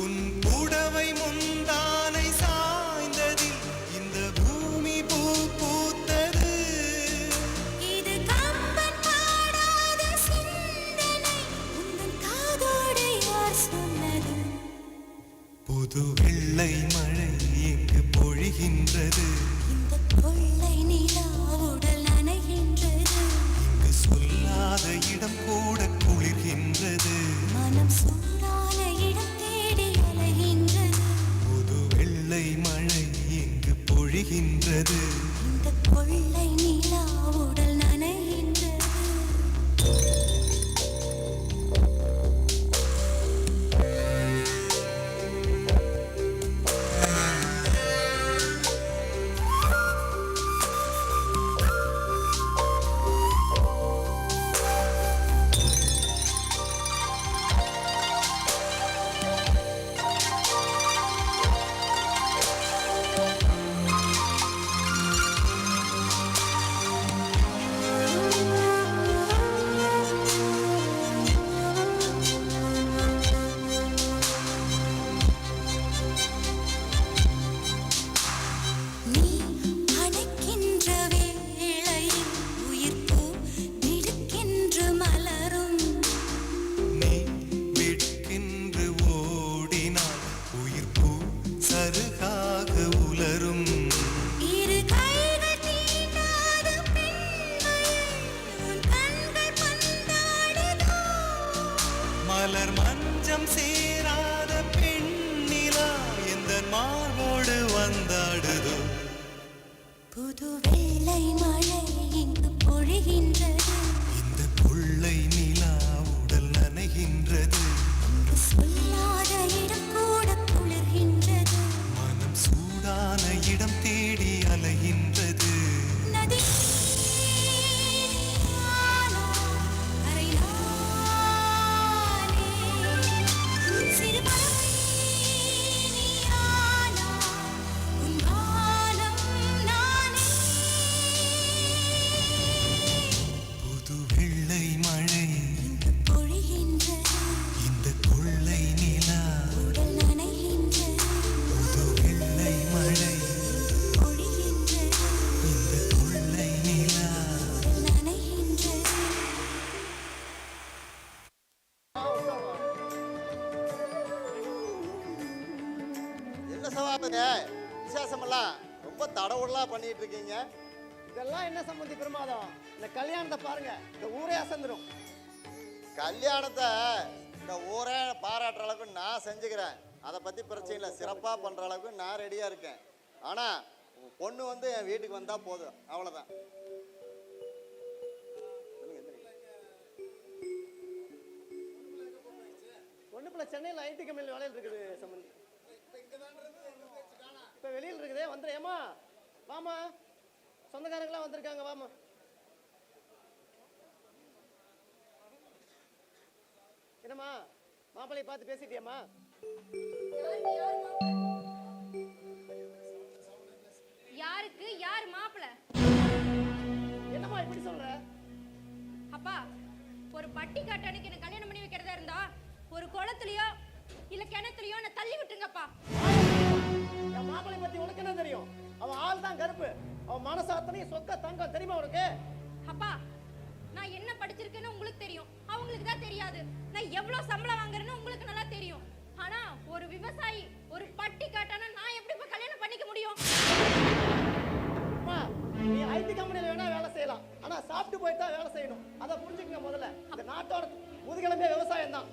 Speaker 14: உன் புடவை முந்தானை சாய்ந்ததில் இந்த பூமி பூ பூத்தது.
Speaker 1: இது கம்பன் பாடாத சிந்தனை, உந்தன் காதோடு யார் சொன்னது?
Speaker 14: புது வெள்ளை மழை எங்கு பொழிகின்றது.
Speaker 1: இந்த கொள்ளை நிலா உடல் நனைகின்றது.
Speaker 14: இங்கு சொல்லாத இடம் கூட குளிர்கின்றது.
Speaker 1: மனம் சூடான இடம் தேடி அலைகின்றது.
Speaker 14: புது வெள்ளை மழை எங்கு பொழிகின்றது.
Speaker 1: இந்த கொள்ளை நிலா உடல் நனைகின்றது. நீ அணைக்கின்ற வேளையில் உயிர் பூ திடுக்கென்று மலரும்.
Speaker 14: நீ விடுக்கென்று ஓடினால் உயிர் பூ சருகாக உலரும்.
Speaker 1: இரு கைகள் தீண்டாத பெண்மையை உன் கண்கள் பந்தாடுதோ?
Speaker 14: மலர் மஞ்சம் சேராத பெண்ணிலா எந்த மார்போடு வந்தாடுதோ.
Speaker 1: புது வெள்ளை மழை இங்கு பொழிகின்றது.
Speaker 14: இந்த கொள்ளை நிலா உடல் நனைகின்றது.
Speaker 1: இங்கு சொல்லாத இடம் கூட குளிர்கின்றது.
Speaker 14: மனம் சூடான இடம் தேடி அலைகின்றது.
Speaker 1: நதி நீயானா, கரை நானே. சிறு பறவை நீயானா, உன் வானம் நானே.
Speaker 14: புது வெள்ளை மழை
Speaker 1: இங்கு பொழிகின்றது.
Speaker 14: இந்த கொள்ளை நிலா
Speaker 1: உடல் நனைகின்றது.
Speaker 14: புது வெள்ளை மழை
Speaker 1: பொழிகின்றது.
Speaker 14: இந்த கொள்ளை நிலா.
Speaker 1: உடல் நனைகின்றது.
Speaker 5: என்ன சவாபங்க விசேஷமெல்லாம் ரொம்ப தடவுடலாம் பண்ணிட்டு இருக்கீங்க.
Speaker 10: இதெல்லாம் என்ன சம்பந்தி பிரமாதம்? இந்த கல்யாணத்தை பாருங்க, இந்த ஊரே அசந்துரும்.
Speaker 5: கல்யாணத்தை இந்த ஊரே பாராட்டுற அளவுக்கு நான் செஞ்சுக்கிறேன். அதை பற்றி பிரச்சனை இல்லை. சிறப்பாக பண்ணுற அளவுக்கு நான் ரெடியாக இருக்கேன். ஆனால் பொண்ணு வந்து என் வீட்டுக்கு வந்தால் போதும், அவ்வளோதான்.
Speaker 10: ஒண்ணு பிள்ளை சென்னையில் ஐடி கம்பெனியில் வேலையில் இருக்குது சம்பந்தி. இப்போ வெளியில் இருக்குதே, வந்துடும். ஏமா வாமா, சொந்தக்காரங்களாம் வந்திருக்காங்க, வாமா. என்னம்மா மாப்பிள்ளையை பார்த்து பேசிட்டியாம்மா?
Speaker 11: யாருக்கு யார் மாப்பிள்ள?
Speaker 10: என்னம்மா இப்படி சொல்ற?
Speaker 11: அப்பா, ஒரு பட்டி காட்டனுக்கு என்ன கல்யாணம் பண்ணி வைக்கிறதா இருந்தா ஒரு குளத்துலயோ இல்ல கிணத்துலயோ என்ன தள்ளி விட்டுருங்கப்பா.
Speaker 10: என் மாப்பிள்ளை பத்தி உனக்கு என்ன தெரியும்? அவன் ஆள் தான் கருப்பு, அவன் மனசு அத்தனையும் சொக்க தங்கம். தெரியுமா உனக்கு?
Speaker 11: அப்பா, நான் என்ன படிச்சிருக்கேன்னு உங்களுக்கு தெரியும், அவங்களுக்கு தான் தெரியாது. நான் எவ்வளவு சம்பளம் வாங்குறேன்னு உங்களுக்கு நல்லா தெரியும். ஆனா ஒரு விவசாயி, ஒரு பட்டி காட்டான நான் எப்படி இப்ப கல்யாணம் பண்ணிக்க முடியும்?
Speaker 10: அம்மா, நீ ஐடி கம்பெனியில் வேணா வேலை செய்யலாம், ஆனா சாப்பிட்டு போய் தான் வேலை செய்யணும். அதை புரிஞ்சுக்கங்க முதல்ல. இந்த நாட்டோட முதுகெலும்பே விவசாயம் தான்.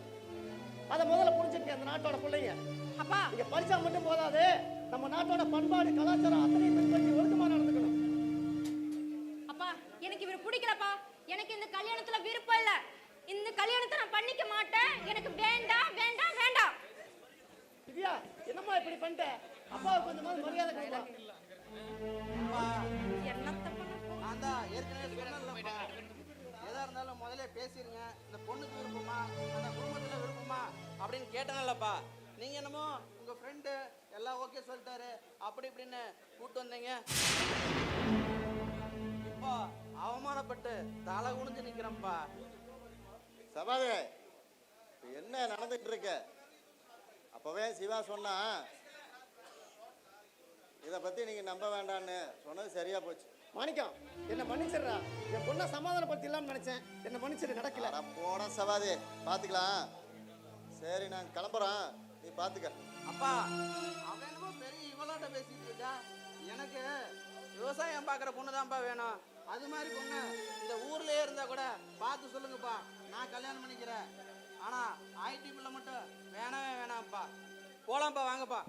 Speaker 10: அதை முதல்ல புரிஞ்சுக்கங்க இந்த நாட்டோட பிள்ளைங்க.
Speaker 11: அப்பா,
Speaker 10: நீங்க படிச்சா மட்டும் போதாது, நம்ம நாட்டோட பண்பாடு கலாச்சாரம் அத்தனையும் பின்பற்றி ஒழுக்கமா நடந்துக்கணும்.
Speaker 11: அப்பா, எனக்கு இவர் பிடிக்கலப்பா. எனக்கு இந்த கல்யாணத்துல விருப்பம் இல்ல. இந்த கல்யாணத்தை நான் பண்ணிக்க மாட்டேன். எனக்கு வேண்டாம் வேண்டாம் வேண்டாம்.
Speaker 10: திவ்யா, என்னம்மா இப்படி பண்ணிட்ட? அப்பாவுக்கு கொஞ்சமாவது மரியாதை கொடுக்கலாம்.
Speaker 9: நான் தான் ஏற்கனவே சொன்னேன்லப்பா, எதா இருந்தாலும் முதல்ல பேசிருங்க. இந்த பொண்ணுக்கு விருப்பமா, அந்த குடும்பத்துல விருப்பமா அப்படின்னு கேட்டேன்லப்பா. நீங்க என்னமோ உங்க ஃப்ரெண்டு எல்லாம் ஓகே சொல்லிட்டாரு அப்படி இப்படின்னு கூப்பிட்டு வந்தீங்க. இப்போ அவமானப்பட்டு தலை குனிஞ்சு நிக்கிறேன்ப்பா.
Speaker 5: சபாதே என்ன நடந்துட்டு இருக்கு? அப்பவே சிவா சொன்னா இதை பத்தி நீங்க நம்ப வேண்டான்னு சொன்னது சரியா போச்சு.
Speaker 10: மாணிக்கம் என்ன மன்னிச்சிடுறா, என் பொண்ணை சமாதானப்படுத்திடலாம்னு நினைச்சேன், என்ன மன்னிச்சிடு, நடக்கல.
Speaker 5: போட சபாதே, பாத்துக்கலாம். சரி நான் கிளம்புறேன், நீ பாத்துக்க.
Speaker 9: அப்பா அவன் என்னமோ பெரிய இவளாட்ட பேசிட்டு இருக்கா. எனக்கு விவசாயம் பார்க்குற பொண்ணு தான்ப்பா வேணும். அது மாதிரி பொண்ணு இந்த ஊர்லயே இருந்தா கூட பார்த்து சொல்லுங்கப்பா, நான் கல்யாணம் பண்ணிக்கிறேன். ஆனா ஐடி பிள்ளை மட்டும் வேணவே வேணாம்ப்பா. போலாம்ப்பா, வாங்கப்பா.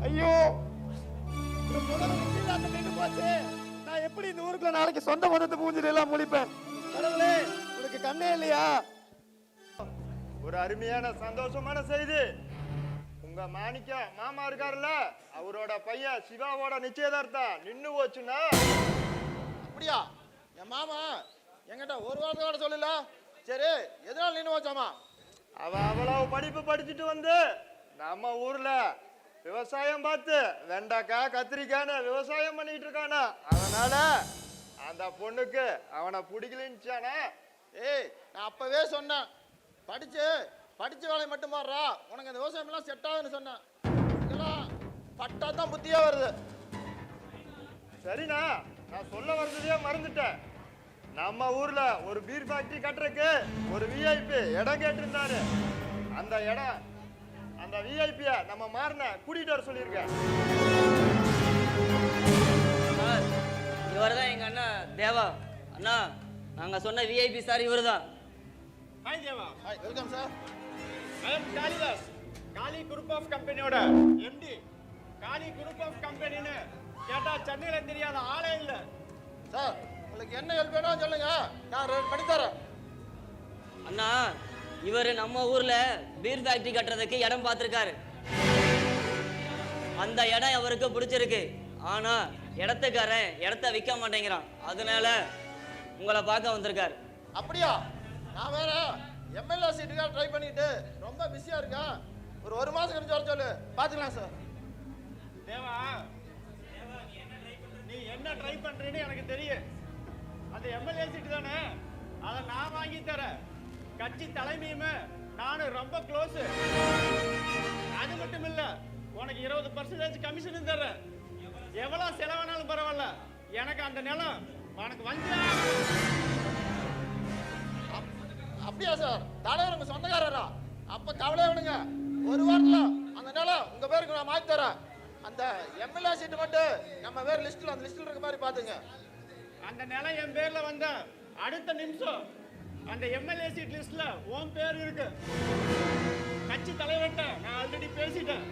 Speaker 6: ஐயோ போச்சு. நான் எப்படி இந்த ஊருக்குள்ள நாளைக்கு சொந்த மதத்தை பூஞ்சிட்டு எல்லாம் முழிப்பேன்? கடவுளே, உனக்கு கண்ணே இல்லையா? ஒரு அருமையான சந்தோஷமான செய்தி. உங்க மாணிக்க மாமா இருக்காருல்ல, அவரோட பையன் சிவாவோட நிச்சயதார்த்தம் நின்னு போச்சுன்னா.
Speaker 5: அப்படியா? என் மாமா என்கிட்ட ஒரு வாரத்தோட சொல்லல. சரி, எதனால நின்று போச்சாமா?
Speaker 6: அவ அவ்வளவு படிப்பு படிச்சுட்டு வந்து நம்ம ஊர்ல விவசாயம் பார்த்து வெண்டைக்காய் கத்திரிக்காய்னு விவசாயம் பண்ணிட்டு இருக்கானா. அதனால அந்த பொண்ணுக்கு அவனை பிடிக்கலன்னுச்சானா.
Speaker 5: ஏய், நான் அப்பவே சொன்னேன், படிச்ச வேலையை மட்டும் மாறுறா, உனக்கு அந்த விவசாயம் எல்லாம் செட் ஆகுதுன்னு சொன்னேன். இதெல்லாம் பட்டா தான் புத்தியா வருது.
Speaker 6: சரிண்ணா, நான் சொல்ல வந்ததையே மறந்துட்டேன். நம்ம ஊர்ல ஒரு பீர் ஃபேக்டரி கட்டுறதுக்கு ஒரு விஐபி இடம் கேட்டிருந்தாரு. அந்த விஐபிய நம்ம மாறின கூட்டிட்டு வர சொல்லியிருக்கேன்.
Speaker 15: இவர் தான் எங்க அண்ணா தேவா. அண்ணா, நாங்க சொன்ன விஐபி சார் இவர் தான்.
Speaker 6: Hi Deva.
Speaker 5: Hi, welcome sir.
Speaker 6: I am Kalidas, Kali group of கம்பெனியோட எம்டி. காளி குரூப் ஆஃப் கம்பெனின்னு கேட்டா சென்னையில தெரியாத ஆளே இல்ல.
Speaker 5: சார், உங்களுக்கு என்ன ஹெல்ப் வேணும் சொல்லுங்க, நான் பண்ணி தரேன்.
Speaker 15: அண்ணா, இவர் நம்ம ஊர்ல பீர் ஃபேக்டரி கட்டுறதுக்கு இடம் பார்த்திருக்காரு. அந்த இடம் அவருக்கு பிடிச்சிருக்கு. ஆனா இடத்துக்காரன் இடத்த விற்க மாட்டேங்கிறான். அதனால உங்களை பார்க்க வந்திருக்காரு.
Speaker 5: அப்படியா? நான் வேற எம்எல்ஏ சீட்டுக்காக ட்ரை பண்ணிட்டு ரொம்ப பிஸியா இருக்கேன். ஒரு மாசம் கழிச்சு வர சொல்லு, பாத்துக்கலாம் சார்.
Speaker 6: தேவா, நீ என்ன ட்ரை பண்றேன்னு எனக்கு தெரியும். அந்த எம்எல்ஏ சீட்டு தானே, அதை நான் வாங்கி தரேன். கட்சி தலைமையுமே நானும் ரொம்ப க்ளோஸ். அது மட்டும் இல்ல, உனக்கு 20% கமிஷன் தர்றேன். எவ்வளவு செலவானாலும் பரவாயில்ல, எனக்கு அந்த நிலம் உனக்கு வந்து.
Speaker 5: அப்படியா சார்? தலைவர் உங்க சொந்தக்காரரா? அப்ப கவலையே விடுங்க, ஒரு வாரத்துல அந்த நிலம் உங்க பேருக்கு நான் மாத்தி தரேன். அந்த எம்எல்ஏ சீட்டு மட்டும் நம்ம பேர் லிஸ்ட்ல, அந்த லிஸ்ட்ல இருக்க மாதிரி பாத்துங்க.
Speaker 6: அந்த நிலம் என் பேர்ல வந்த அடுத்த நிமிஷம் அந்த எம்எல்ஏ சீட் லிஸ்ட்ல உன் பேர் இருக்கு. கட்சி தலைவர்கிட்ட நான் ஆல்ரெடி பேசிட்டேன்.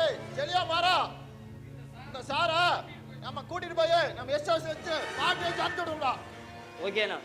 Speaker 5: ஏய் செலியா மாறா, இந்த சாரா நம்ம கூட்டிட்டு போய் நம்ம எஸ்எஸ் வச்சு பாட்டு வச்சு அனுப்பிச்சு விடுங்களா?
Speaker 15: ஓகேண்ணா.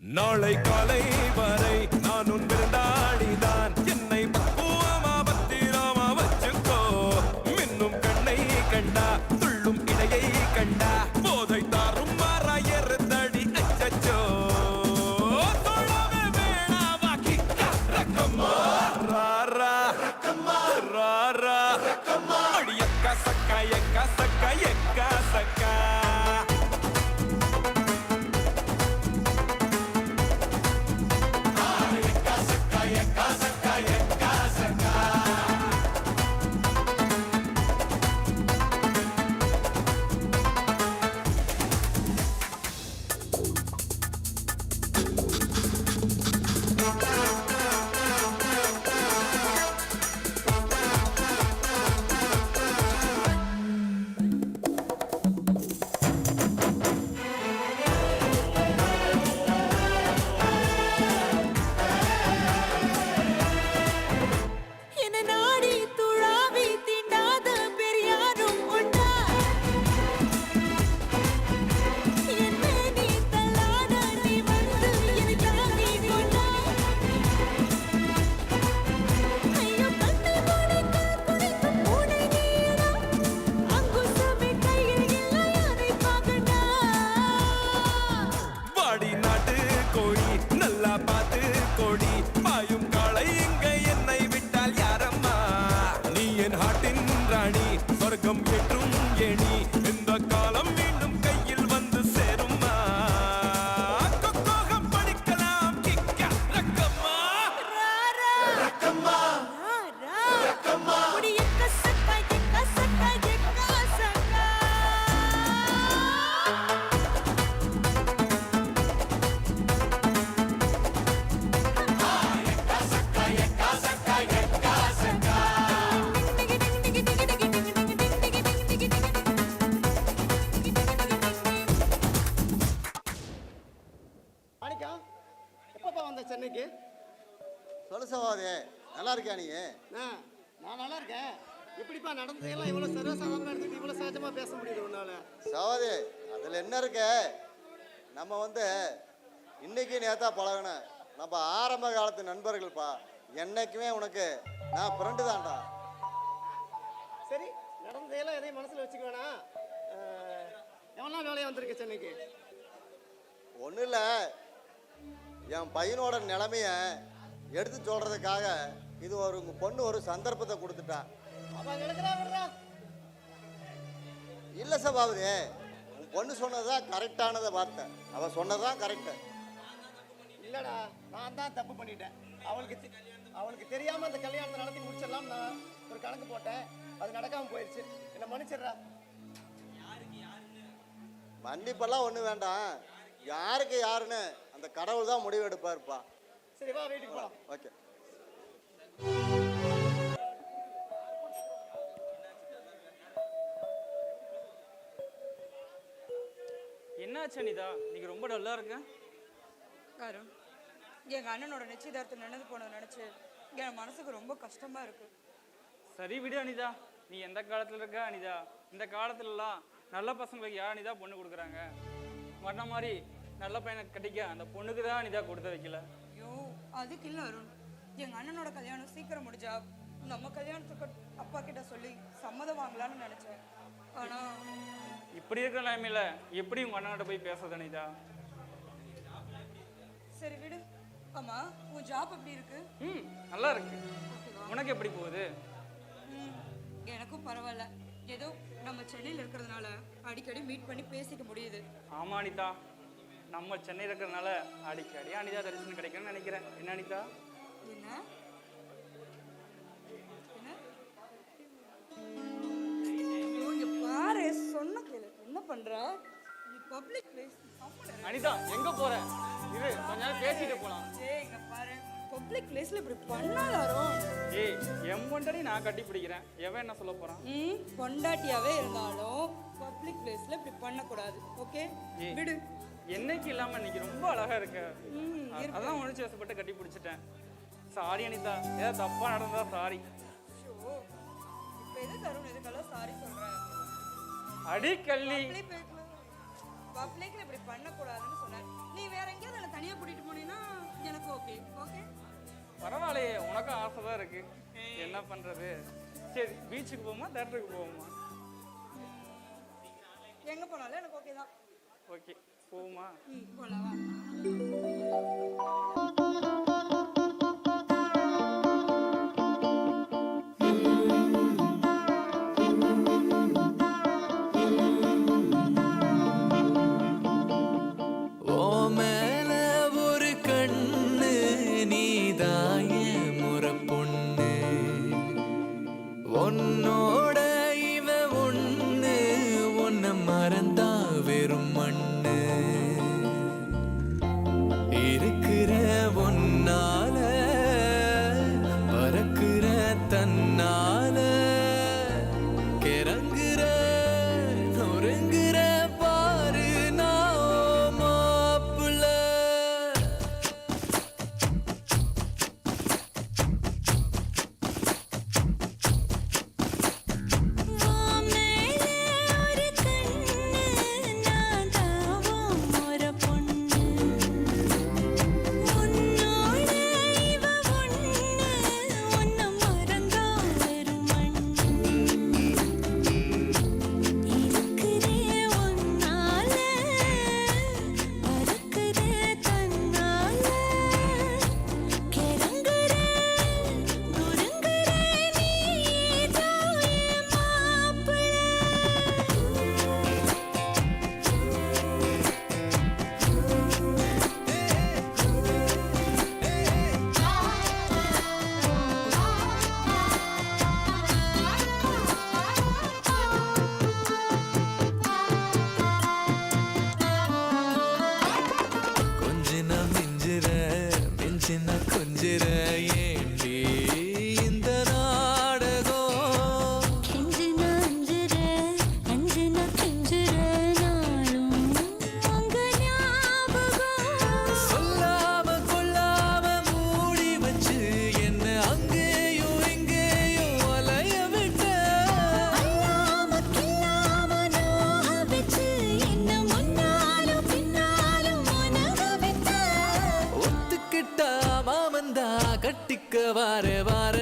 Speaker 14: நாளை காலை வரை நான் உன் விருந்தாடிதான். என்னை பக்குவமா பத்திரமா வச்சுக்கோ. மின்னும் கண்ணை கண்டா, துள்ளும் இடையை கண்டா, போதை தாரும் மறையறுத்தடி அச்சச்சோ. தொழவே வேணாவா கிக்கா ரக்கம்மா ராரா ராரா அடி எக்கா சக்கா எக்கா சக்கா எக்கா சக்கா.
Speaker 10: எப்பப்பா வந்த சென்னைக்கு?
Speaker 5: சொல்லு சவாதே, நல்லா இருக்கியா நீ?
Speaker 10: நான் நல்லா இருக்கேன். எப்படிப்பா நடந்ததெல்லாம் இவ்வளோ சர்வசாதாரணமாக எடுத்துக்கிட்டு இவ்வளோ சகஜமாக பேச முடியுது உன்னால?
Speaker 5: சவாதே, அதில் என்ன இருக்கு? நம்ம இன்னைக்கு நேத்தா பழகின நம்ம ஆரம்ப காலத்து நண்பர்கள்ப்பா. என்னைக்குமே உனக்கு நான் ஃப்ரெண்டு தான்டா.
Speaker 10: சரி, நடந்ததெல்லாம் எதையும் மனசில் வச்சுக்க வேணாம். எவ்வளோ வேலையாக வந்திருக்க சென்னைக்கு?
Speaker 5: ஒன்றும் இல்லை, என் பையனோட நிலைமைய எடுத்து சொல்கிறதுக்காக இது உங்கள் பொண்ணு ஒரு சந்தர்ப்பத்தை கொடுத்துட்டா. இல்லை சபாவதே, உன் பொண்ணு சொன்னதுதான் கரெக்டானதை வார்த்தை. அவள் சொன்னதான் கரெக்டு.
Speaker 10: இல்லைடா, நான் தான் தப்பு பண்ணிட்டேன். அவளுக்கு தெரியாமல் அந்த கல்யாணத்தை நடத்தி முடிச்சிடலாம் நான் ஒரு கணக்கு போட்டேன். அது நடக்காமல் போயிடுச்சு. என்னை மன்னிச்சிடுறா.
Speaker 5: மன்னிப்பெல்லாம் ஒன்றும் வேண்டாம். யாருக்கு யாருன்னு அந்த கடவுள் தான் முடிவு எடுப்பாருப்பா.
Speaker 10: சரி வா, வீட்டுக்கு போகலாம்.
Speaker 5: ஓகே.
Speaker 12: என்னாச்சு அனிதா, நீங்க ரொம்ப டல்லா இருக்க?
Speaker 8: அருண், எங்க அண்ணனோட நிச்சயதார்த்தம் நடந்து போனதை நினைச்சு என் மனசுக்கு ரொம்ப கஷ்டமா இருக்கு.
Speaker 12: சரி விடு அனிதா, நீ எந்த காலத்துல இருக்க அனிதா? இந்த காலத்துலலாம் நல்ல பசங்களுக்கு யார் அனிதா பொண்ணு கொடுக்குறாங்க? மற்ற மாதிரி நல்ல பையனை கட்டிக்க அந்த பொண்ணுக்கு தான் அனிதா கொடுத்து வைக்கல.
Speaker 8: ஐயோ, அதுக்கு இல்லை அருண். எங்க அண்ணனோட கல்யாணம் சீக்கிரம் முடிஞ்சா நம்ம கல்யாணத்துக்கு அப்பா கிட்ட சொல்லி சம்மதம் வாங்கலாம்னு நினைச்சேன். ஆனா
Speaker 12: இப்படி இருக்கிற நிலைமையில எப்படி உங்க அண்ணன்கிட்ட போய் பேசுறது அனிதா?
Speaker 8: சரி விடு. ஆமா, உன் ஜாப் எப்படி இருக்கு?
Speaker 12: நல்லா இருக்கு. உனக்கு எப்படி போகுது?
Speaker 8: எனக்கும் பரவாயில்ல. ஏதோ நம்ம சென்னையில் இருக்கிறதுனால அடிக்கடி மீட் பண்ணி பேசிக்க முடியுது.
Speaker 12: ஆமா அனிதா, நம்ம சென்னையில் இருக்கிறதுனால அடிக்கடி அனிதா தரிசனம் கிடைக்கும்னு நினைக்கிறேன். என்ன அனிதா?
Speaker 8: என்ன பாரு, சொன்ன கேளு. என்ன பண்ற? பப்ளிக் பிளேஸ்
Speaker 12: அனிதா, எங்க போற? இது கொஞ்ச நேரம் பேசிட்டு போலாம்.
Speaker 8: ஏய், இங்க பாரு, பப்ளிக் பிளேஸ்ல இப்படி பண்ணாதாரோ?
Speaker 12: ஏய், என் பொண்டாட்டி நான் கட்டி பிடிக்கிறேன். எவன் என்ன சொல்ல போறான்?
Speaker 8: பொண்டாட்டியாவே இருந்தாலும் பப்ளிக் பிளேஸ்ல இப்படி பண்ண கூடாது. ஓகே, விடு.
Speaker 12: என்னைக்கு இல்லாம இன்னைக்கு ரொம்ப அழகா இருக்க. அதான் உணர்ச்சி வசப்பட்டு கட்டி பிடிச்சிட்டேன். சாரி அனிதா, ஏதாவது தப்பா நடந்தா சாரி.
Speaker 8: இப்ப எது தருண் இதுக்கெல்லாம் சாரி சொல்றேன்?
Speaker 12: அடி கள்ளி,
Speaker 8: பப்ளிக்ல இப்படி பண்ண கூடாதுன்னு சொன்னேன். நீ வேற எங்கேயாவது என்ன தனியா கூட்டிட்டு போனீங்கன்னா எனக்கு ஓகே. ஓகே,
Speaker 12: பரவாயில்லையே, உனக்கும் ஆசை தான் இருக்கு. என்ன பண்றது? சரி, பீச்சுக்கு போவோமா தேட்டருக்கு போவோமா?
Speaker 8: எங்க போனாலும் எனக்கு ஓகே தான்.
Speaker 12: ஓகே, போவோமா?
Speaker 8: போலாம்.
Speaker 14: உன்னோட இவ ஒண்ணு, உன்னை மறந்தா வெறும் மண்ணு இருக்கிற
Speaker 18: கட்டிக்க வார வார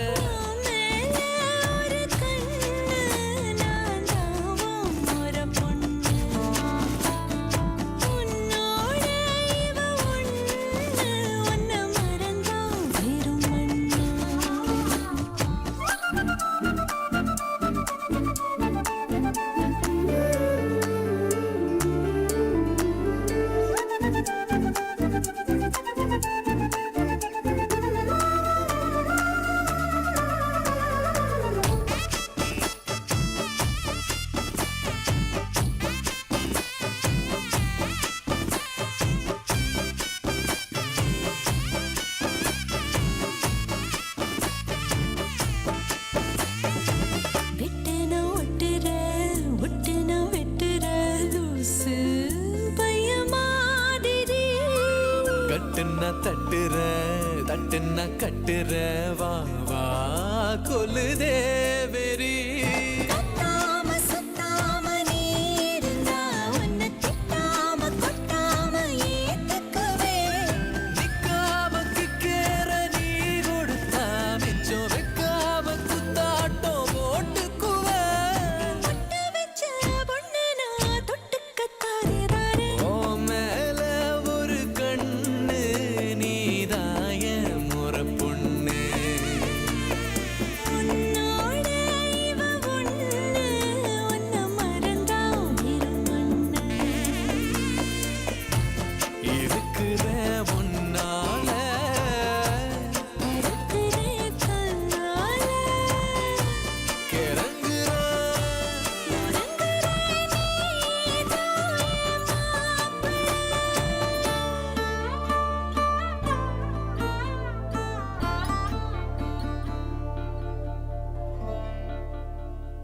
Speaker 18: தட்டுன கட்டுற வா வா கொல்லுதே வெறி